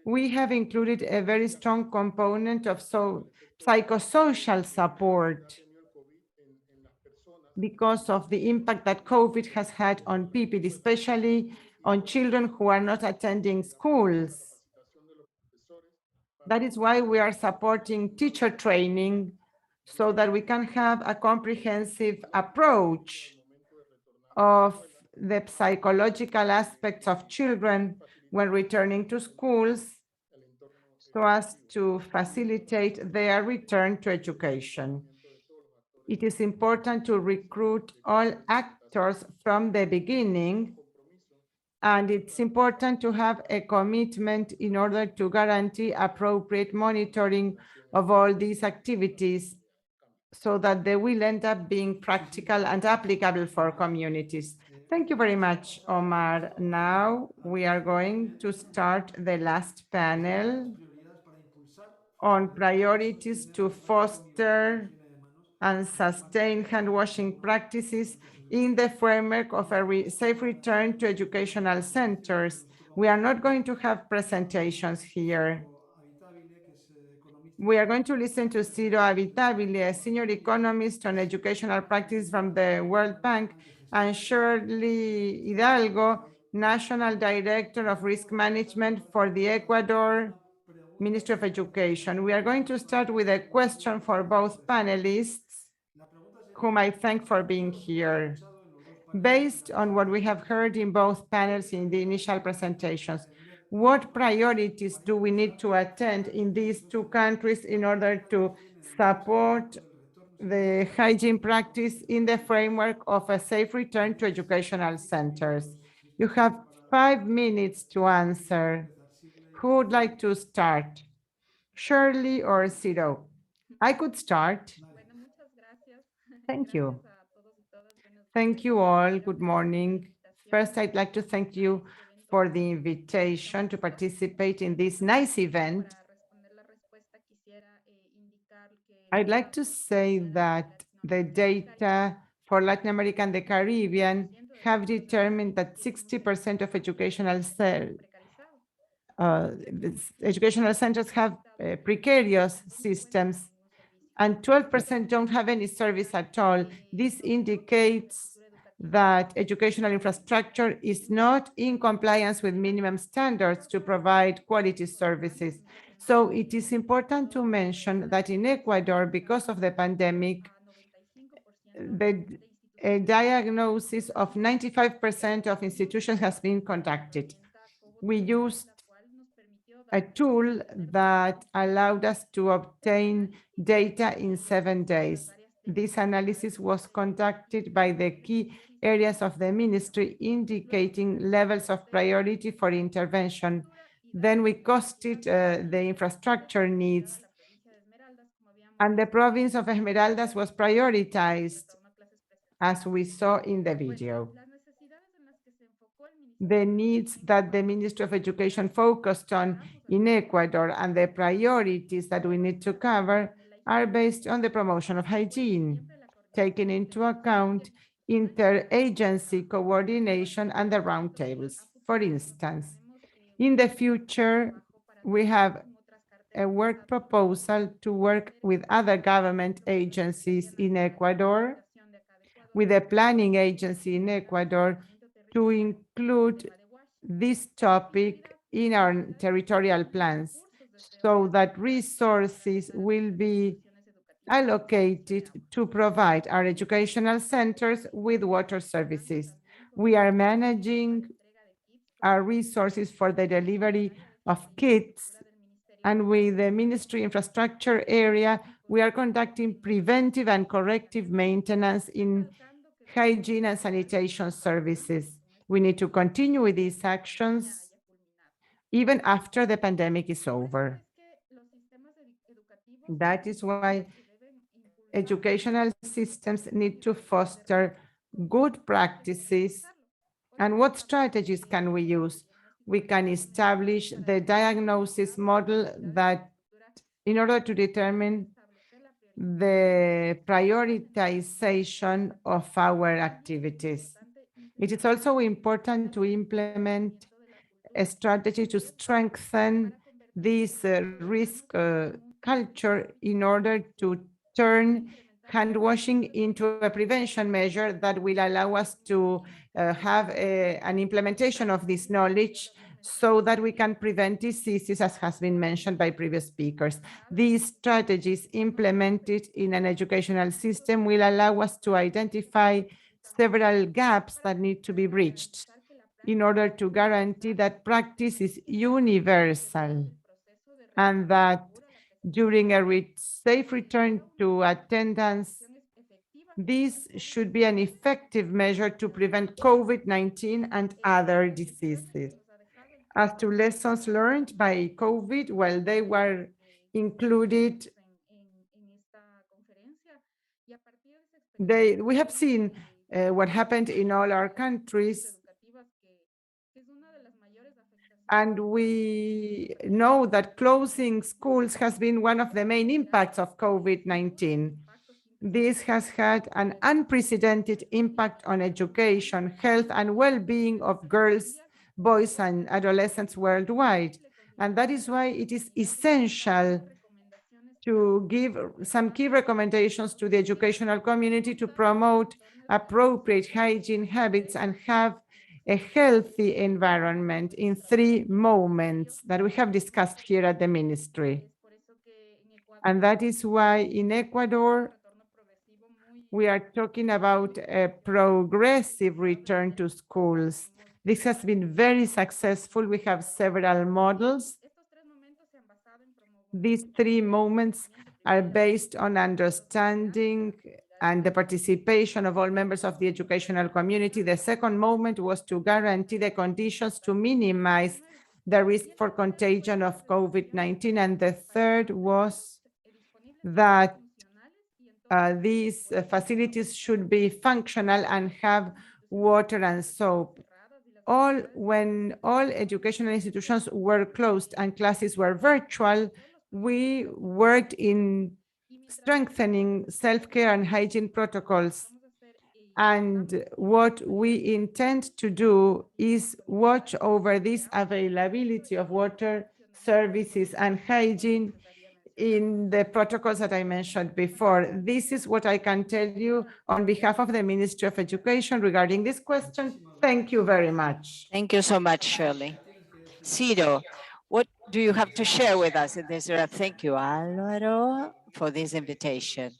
we have included a very strong component of psychosocial support because of the impact that COVID has had on people, especially on children who are not attending schools. That is why we are supporting teacher training so that we can have a comprehensive approach of the psychological aspects of children when returning to schools so as to facilitate their return to education. It is important to recruit all actors from the beginning, and it's important to have a commitment in order to guarantee appropriate monitoring of all these activities so that they will end up being practical and applicable for communities. Thank you very much, Omar. Now we are going to start the last panel on priorities to foster and sustain hand washing practices in the framework of a safe return to educational centers. We are not going to have presentations here. We are going to listen to Ciro Avitabile, a senior economist on educational practice from the World Bank, and Shirley Hidalgo, National Director of Risk Management for the Ecuador Ministry of Education. We are going to start with a question for both panelists, whom I thank for being here. Based on what we have heard in both panels in the initial presentations, what priorities do we need to attend in these two countries in order to support the hygiene practice in the framework of a safe return to educational centers? You have 5 minutes to answer. Who would like to start? Shirley or Ciro? I could start. Thank you. Thank you all. Good morning. First, I'd like to thank you for the invitation to participate in this nice event. I'd like to say that the data for Latin America and the Caribbean have determined that 60% of educational centers have precarious systems, and 12% don't have any service at all. This indicates that educational infrastructure is not in compliance with minimum standards to provide quality services. So it is important to mention that in Ecuador, because of the pandemic, a diagnosis of 95% of institutions has been conducted. We used a tool that allowed us to obtain data in 7 days. This analysis was conducted by the key areas of the ministry, indicating levels of priority for intervention. Then we costed the infrastructure needs, and the province of Esmeraldas was prioritized, as we saw in the video. The needs that the Ministry of Education focused on in Ecuador and the priorities that we need to cover are based on the promotion of hygiene, taking into account interagency coordination and the roundtables. For instance, in the future, we have a work proposal to work with other government agencies in Ecuador, with a planning agency in Ecuador, to include this topic in our territorial plans so that resources will be allocated to provide our educational centers with water services. We are managing our resources for the delivery of kits, and with the ministry infrastructure area, we are conducting preventive and corrective maintenance in hygiene and sanitation services. We need to continue with these actions even after the pandemic is over. That is why educational systems need to foster good practices. And what strategies can we use? We can establish the diagnosis model that in order to determine the prioritization of our activities. It is also important to implement a strategy to strengthen this risk culture in order to turn hand washing into a prevention measure that will allow us to have an implementation of this knowledge so that we can prevent diseases, as has been mentioned by previous speakers. These strategies implemented in an educational system will allow us to identify several gaps that need to be bridged in order to guarantee that practice is universal and that during a safe return to attendance, this should be an effective measure to prevent COVID-19 and other diseases. As to lessons learned by COVID, well, they were included. We have seen what happened in all our countries, and we know that closing schools has been one of the main impacts of COVID-19. This has had an unprecedented impact on education, health, and well-being of girls, boys, and adolescents worldwide. And that is why it is essential to give some key recommendations to the educational community to promote appropriate hygiene habits and have a healthy environment in 3 moments that we have discussed here at the ministry. And that is why in Ecuador, we are talking about a progressive return to schools. This has been very successful. We have several models. These 3 moments are based on understanding and the participation of all members of the educational community. The second moment was to guarantee the conditions to minimize the risk for contagion of COVID-19. And the third was that these facilities should be functional and have water and soap. When all educational institutions were closed and classes were virtual, we worked in strengthening self-care and hygiene protocols. And what we intend to do is watch over this availability of water, services, and hygiene in the protocols that I mentioned before. This is what I can tell you on behalf of the Ministry of Education regarding this question. Thank you very much. Thank you so much, Shirley. Ciro, what do you have to share with us in this? Thank you, Alvaro, for this invitation.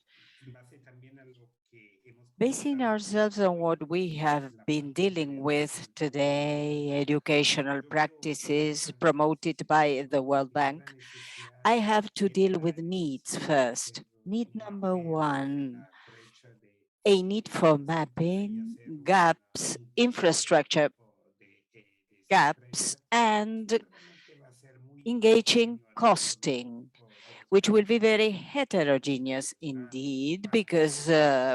Basing ourselves on what we have been dealing with today, educational practices promoted by the World Bank, I have to deal with needs first. Need number 1, a need for mapping gaps, infrastructure gaps, and engaging costing, which will be very heterogeneous indeed, because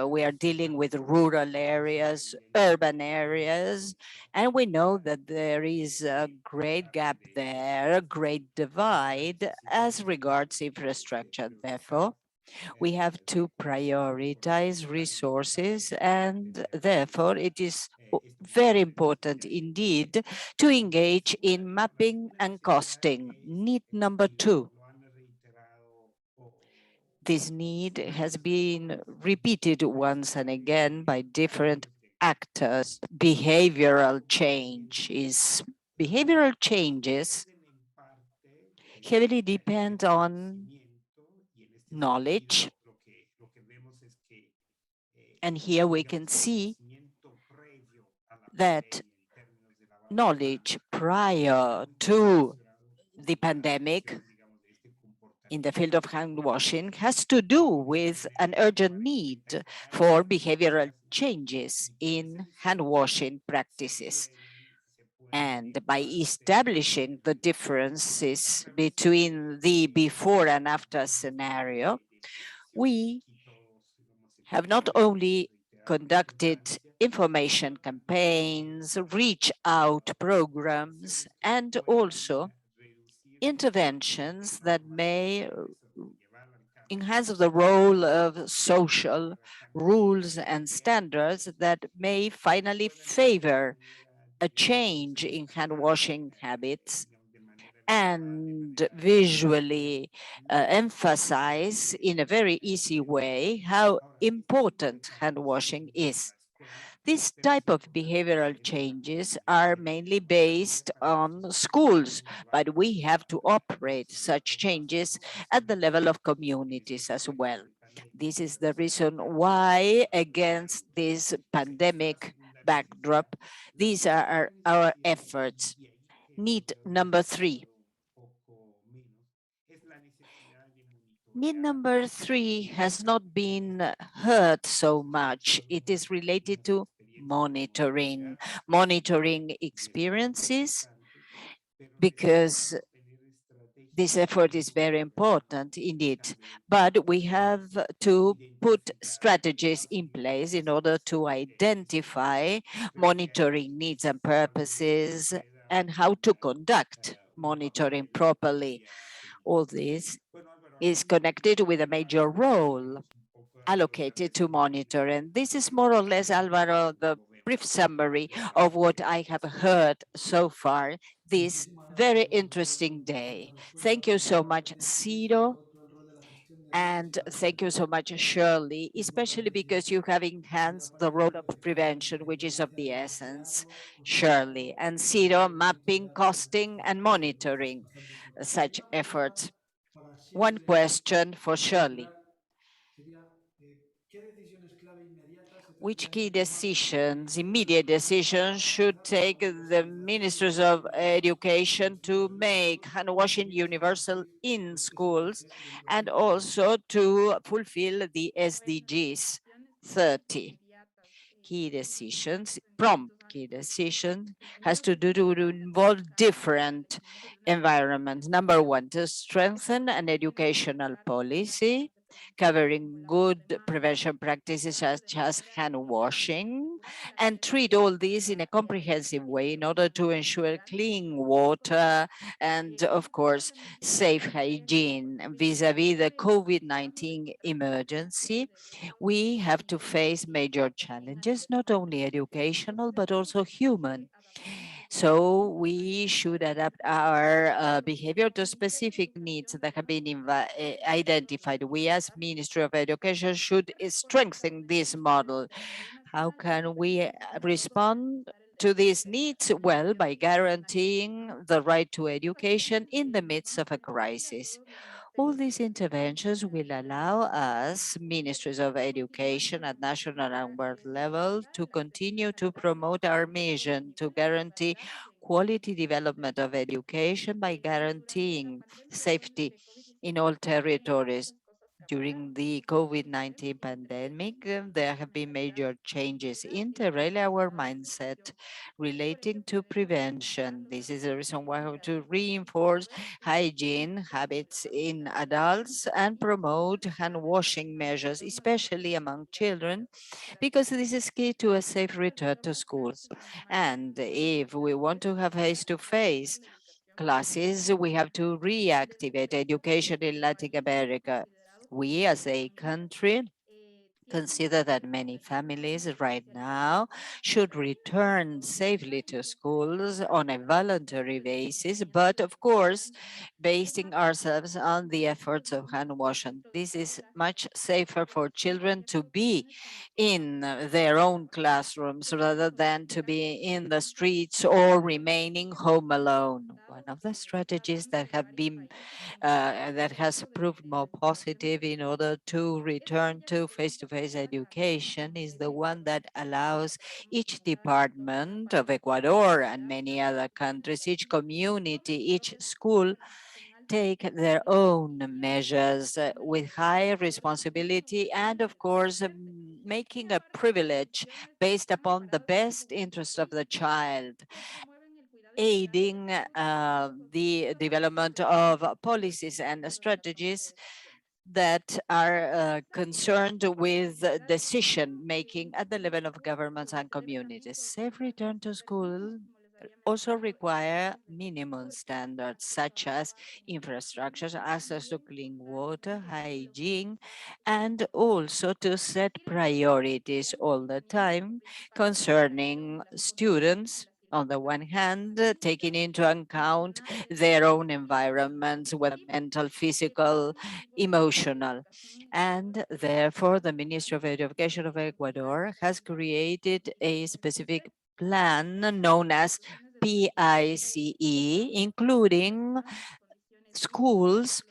we are dealing with rural areas, urban areas, and we know that there is a great gap there, a great divide as regards infrastructure. Therefore, we have to prioritize resources, and therefore it is very important indeed to engage in mapping and costing. Need number 2. This need has been repeated once and again by different actors. Behavioral changes heavily depend on knowledge. And here we can see that knowledge prior to the pandemic in the field of hand washing has to do with an urgent need for behavioral changes in hand washing practices. And by establishing the differences between the before and after scenario, we have not only conducted information campaigns, reach out programs, and also interventions that may enhance the role of social rules and standards that may finally favor a change in hand washing habits and visually emphasize in a very easy way how important hand washing is. This type of behavioral changes are mainly based on schools, but we have to operate such changes at the level of communities as well. This is the reason why, against this pandemic backdrop, these are our efforts. Need number 3. Need number 3 has not been heard so much. It is related to monitoring experiences, because this effort is very important indeed. But we have to put strategies in place in order to identify monitoring needs and purposes and how to conduct monitoring properly. All this is connected with a major role allocated to monitor. And this is more or less, Alvaro, the brief summary of what I have heard so far this very interesting day. Thank you so much, Ciro. And thank you so much, Shirley, especially because you have enhanced the role of prevention, which is of the essence, Shirley, and zero mapping, costing, and monitoring such efforts. One question for Shirley. Which key decisions, immediate decisions, should take the ministers of education to make hand washing universal in schools and also to fulfill the SDGs 30? Key decisions, prompt key decision, has to do to involve different environments. Number one, to strengthen an educational policy covering good prevention practices such as hand washing, and treat all these in a comprehensive way in order to ensure clean water and, of course, safe hygiene vis-a-vis the COVID-19 emergency. We have to face major challenges, not only educational, but also human. So we should adapt our behavior to specific needs that have been identified. We as Ministry of Education should strengthen this model. How can we respond to these needs? Well, by guaranteeing the right to education in the midst of a crisis. All these interventions will allow us, ministries of education at national and world level, to continue to promote our mission to guarantee quality development of education by guaranteeing safety in all territories. During the COVID-19 pandemic, there have been major changes in our mindset relating to prevention. This is the reason why we have to reinforce hygiene habits in adults and promote hand washing measures, especially among children, because this is key to a safe return to schools. And if we want to have face-to-face classes, we have to reactivate education in Latin America. We as a country consider that many families right now should return safely to schools on a voluntary basis, but of course, basing ourselves on the efforts of hand washing. This is much safer for children to be in their own classrooms rather than to be in the streets or remaining home alone. One of the strategies that have been that has proved more positive in order to return to face-to-face education is the one that allows each department of Ecuador and many other countries, each community, each school, take their own measures with high responsibility and, of course, making a privilege based upon the best interest of the child, aiding the development of policies and strategies that are concerned with decision making at the level of governments and communities. Safe return to school also require minimum standards such as infrastructures, access to clean water, hygiene, and also to set priorities all the time concerning students. On the one hand, taking into account their own environments, whether mental, physical, emotional. And therefore, the Ministry of Education of Ecuador has created a specific plan known as PICE, including schools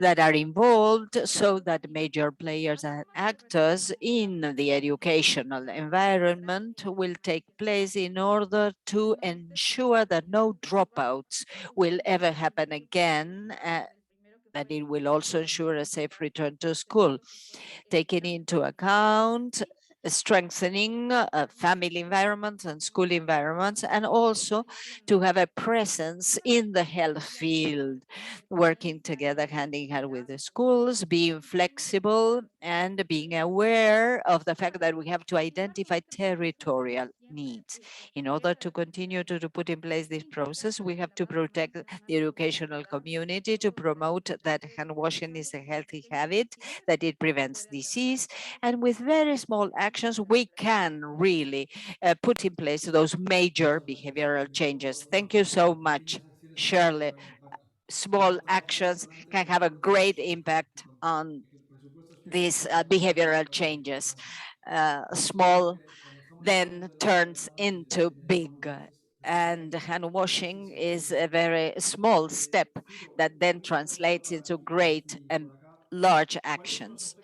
that are involved so that major players and actors in the educational environment will take place in order to ensure that no dropouts will ever happen again, that it will also ensure a safe return to school, taking into account strengthening family environments and school environments, and also to have a presence in the health field, working together hand in hand with the schools, being flexible and being aware of the fact that we have to identify territorial needs. In order to continue to put in place this process, we have to protect the educational community, to promote that hand washing is a healthy habit, that it prevents disease, and with very small actions, we can really put in place those major behavioral changes. Thank you so much, Shirley. small actions can have a great impact on these behavioral changes. Small then turns into big. And hand washing is a very small step that then translates into great and large actions.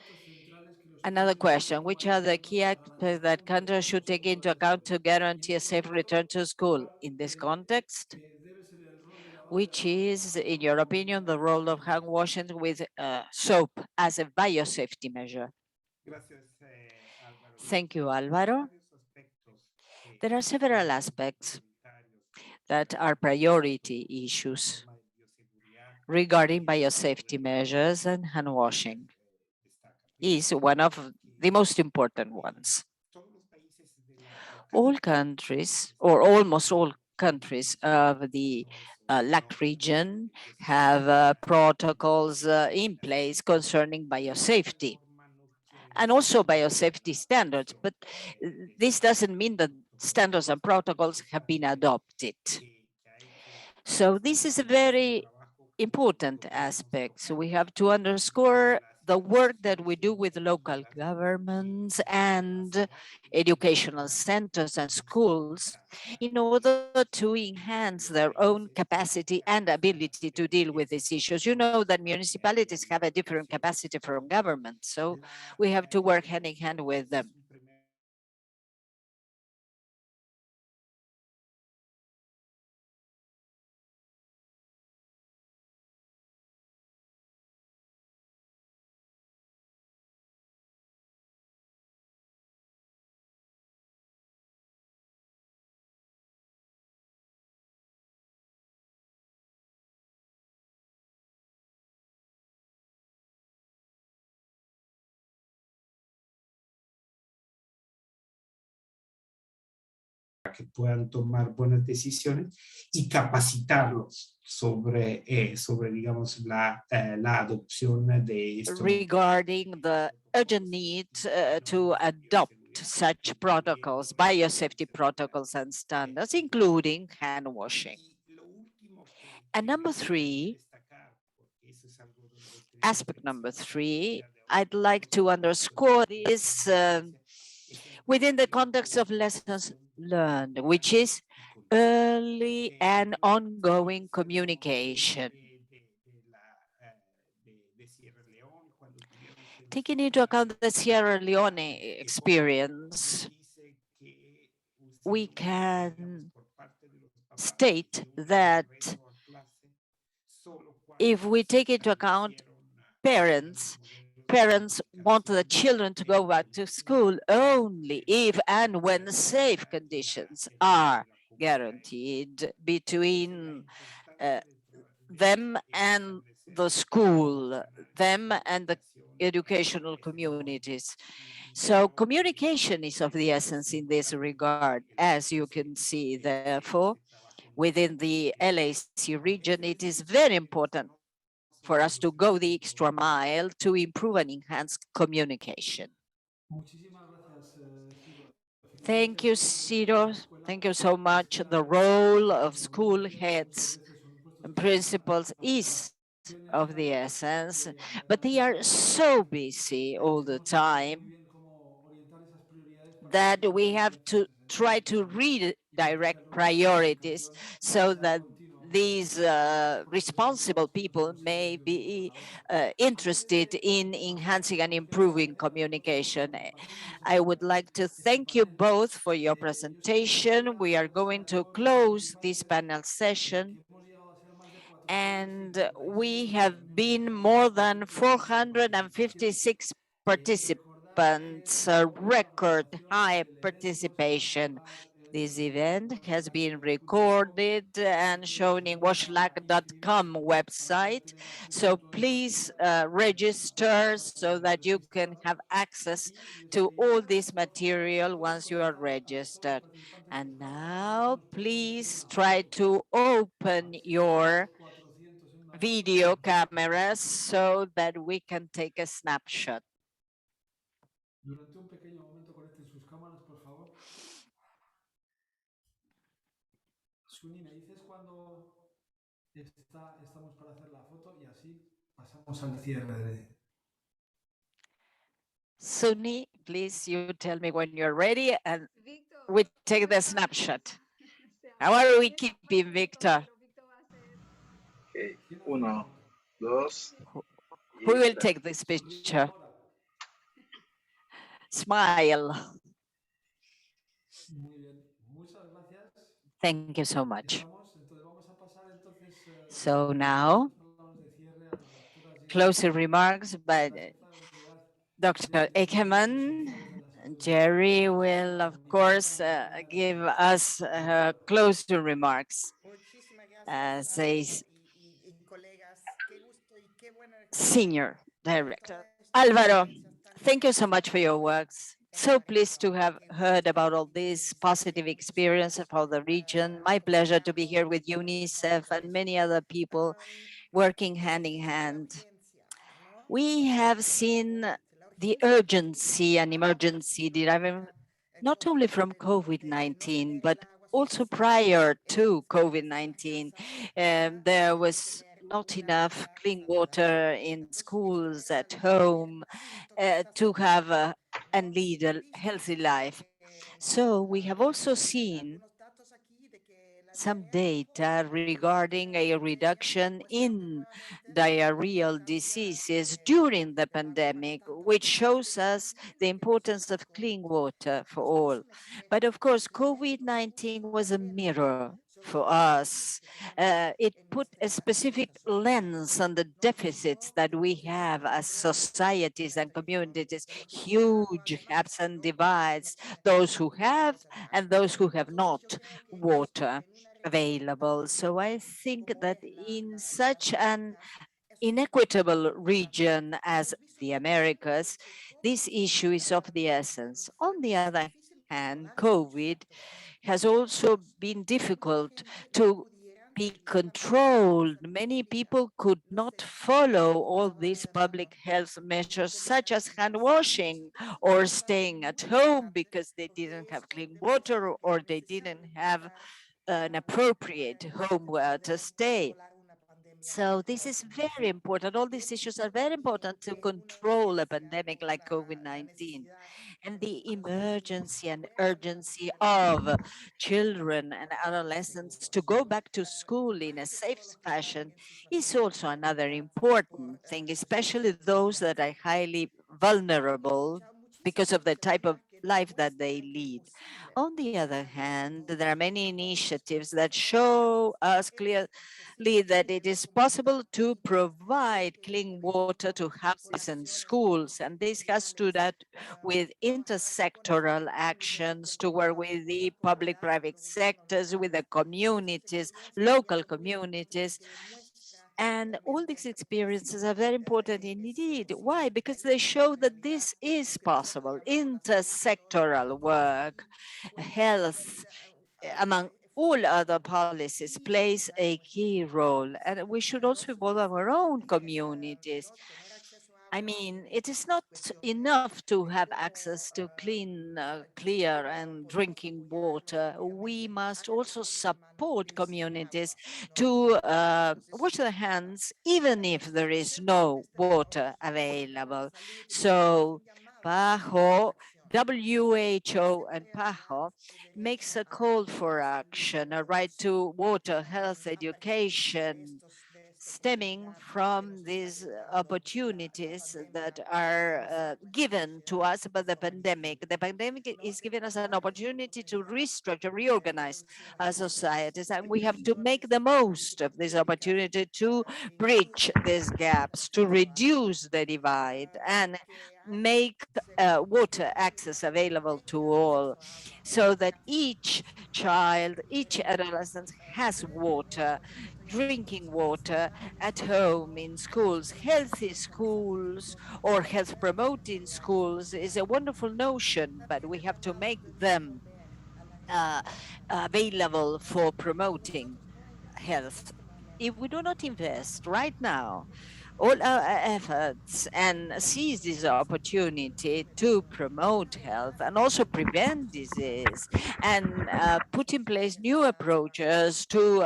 Another question, which are the key aspects that countries should take into account to guarantee a safe return to school? In this context, which is, in your opinion, the role of hand washing with soap as a biosafety measure? Thank you, Alvaro. There are several aspects that are priority issues regarding biosafety measures, and hand washing is one of the most important ones. All countries, or almost all countries of the LAC region have protocols in place concerning biosafety and also biosafety standards, but this doesn't mean that standards and protocols have been adopted. So this is a very important aspect. So we have to underscore the work that we do with local governments and educational centers and schools in order to enhance their own capacity and ability to deal with these issues. You know that municipalities have a different capacity from government, so we have to work hand in hand with them. Que puedan tomar buenas decisiones y capacitarlos sobre, digamos, la adopción de esto. Regarding the urgent need to adopt such protocols, biosafety protocols and standards, including hand washing. And number three, aspect number three, I'd like to underscore this within the context of lessons learned, which is early and ongoing communication. Taking into account the Sierra Leone experience, we can state that if we take into account parents want the children to go back to school only if and when safe conditions are guaranteed between them and the school, them and the educational communities. So communication is of the essence in this regard. As you can see, therefore, within the LAC region, it is very important for us to go the extra mile to improve and enhance communication. Thank you, Ciro. Thank you so much. The role of school heads and principals is of the essence, but they are so busy all the time that we have to try to redirect priorities so that these responsible people may be interested in enhancing and improving communication. I would like to thank you both for your presentation. We are going to close this panel session, and we have been more than 456 participants, a record high participation. This event has been recorded and shown in WASHLAC.com website. So please register so that you can have access to all this material once you are registered. And now please try to open your video cameras so that we can take a snapshot. Durante un pequeño momento conecten sus cámaras, por favor. Suni, ¿me dices cuándo Estamos para hacer la foto y así pasamos al cierre. Sunny, please, you tell me when you're ready and Víctor, we take ¿cómo the estás? snapshot. Se How are we abre keeping, Victor? pero Víctor va a hacer- Ok, 1, 2 Who y will 3. take this picture? Smile. Muy bien, muchas gracias. Thank you so much. Entonces vamos a pasar entonces So now, palabras de cierre a la doctora closing remarks by Dr. Ekeman. Jerry will, of course, give us closing remarks. As a senior director. Alvaro, thank you so much for your works. So pleased to have heard about all this positive experience for the region. My pleasure to be here with UNICEF and many other people working hand in hand. We have seen the urgency and emergency deriving not only from COVID-19, but also prior to COVID-19. There was not enough clean water in schools, at home, to have and lead a healthy life. So we have also seen some data regarding a reduction in diarrheal diseases during the pandemic, which shows us the importance of clean water for all. But of course, COVID-19 was a mirror for us. It put a specific lens on the deficits that we have as societies and communities, huge gaps and divides, those who have and those who have not water available. So I think that in such an inequitable region as the Americas, this issue is of the essence. On the other hand, COVID has also been difficult to be controlled. Many people could not follow all these public health measures, such as hand washing or staying at home because they didn't have clean water or they didn't have an appropriate home where to stay. So this is very important. All these issues are very important to control a pandemic like COVID-19. And the emergency and urgency of children and adolescents to go back to school in a safe fashion is also another important thing, especially those that are highly vulnerable because of the type of life that they lead. On the other hand, there are many initiatives that show us clearly that it is possible to provide clean water to houses and schools, and this has to do with intersectoral actions to work with the public-private sectors, with the communities, local communities. And all these experiences are very important indeed. Why? Because they show that this is possible. Intersectoral work, health, among all other policies, plays a key role. And we should also involve our own communities. I mean, it is not enough to have access to clean, clear and drinking water. We must also support communities to wash their hands, even if there is no water available. So PAHO, WHO and PAHO makes a call for action, a right to water, health, education, stemming from these opportunities that are given to us by the pandemic. The pandemic is giving us an opportunity to restructure, reorganize our societies, and we have to make the most of this opportunity to bridge these gaps, to reduce the divide, and make water access available to all, so that each child, each adolescent has water, drinking water at home, in schools. Healthy schools or health promoting schools is a wonderful notion, but we have to make them available for promoting health. If we do not invest right now all our efforts and seize this opportunity to promote health and also prevent disease and put in place new approaches to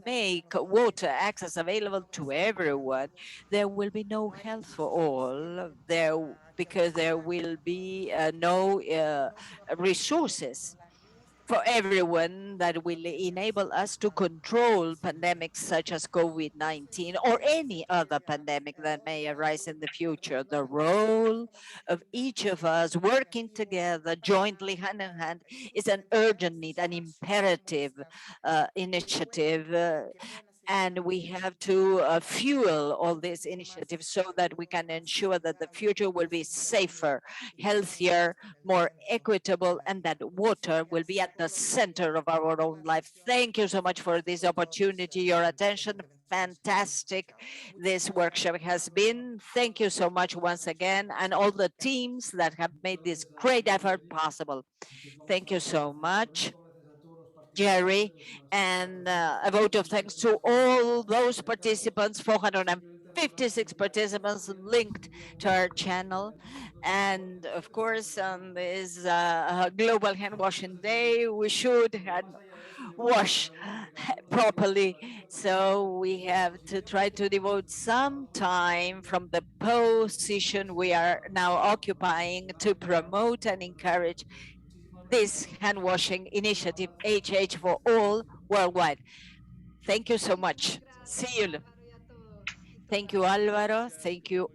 make water access available to everyone, there will be no health for all because there will be no resources for everyone that will enable us to control pandemics such as COVID-19 or any other pandemic that may arise in the future. The role of each of us working together jointly, hand in hand, is an urgent need, an imperative initiative. And we have to fuel all these initiatives so that we can ensure that the future will be safer, healthier, more equitable, and that water will be at the center of our own life. Thank you so much for this opportunity, your attention. Fantastic this workshop has been. Thank you so much once again, and all the teams that have made this great effort possible. Thank you so much, Jerry, and a vote of thanks to all those participants, 456 participants linked to our channel. And of course, on this Global Hand Washing Day, we should wash properly. So we have to try to devote some time from the position we are now occupying to promote and encourage this hand washing initiative, HH for all worldwide. Thank you so much. See you. Thank you, Alvaro. Thank you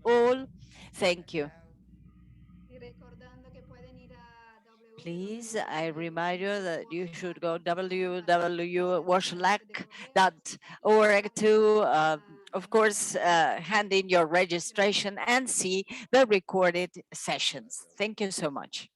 all. Thank you. Please, I remind you that you should go www.washlac.org to, of course, hand in your registration and see the recorded sessions. Thank you so much.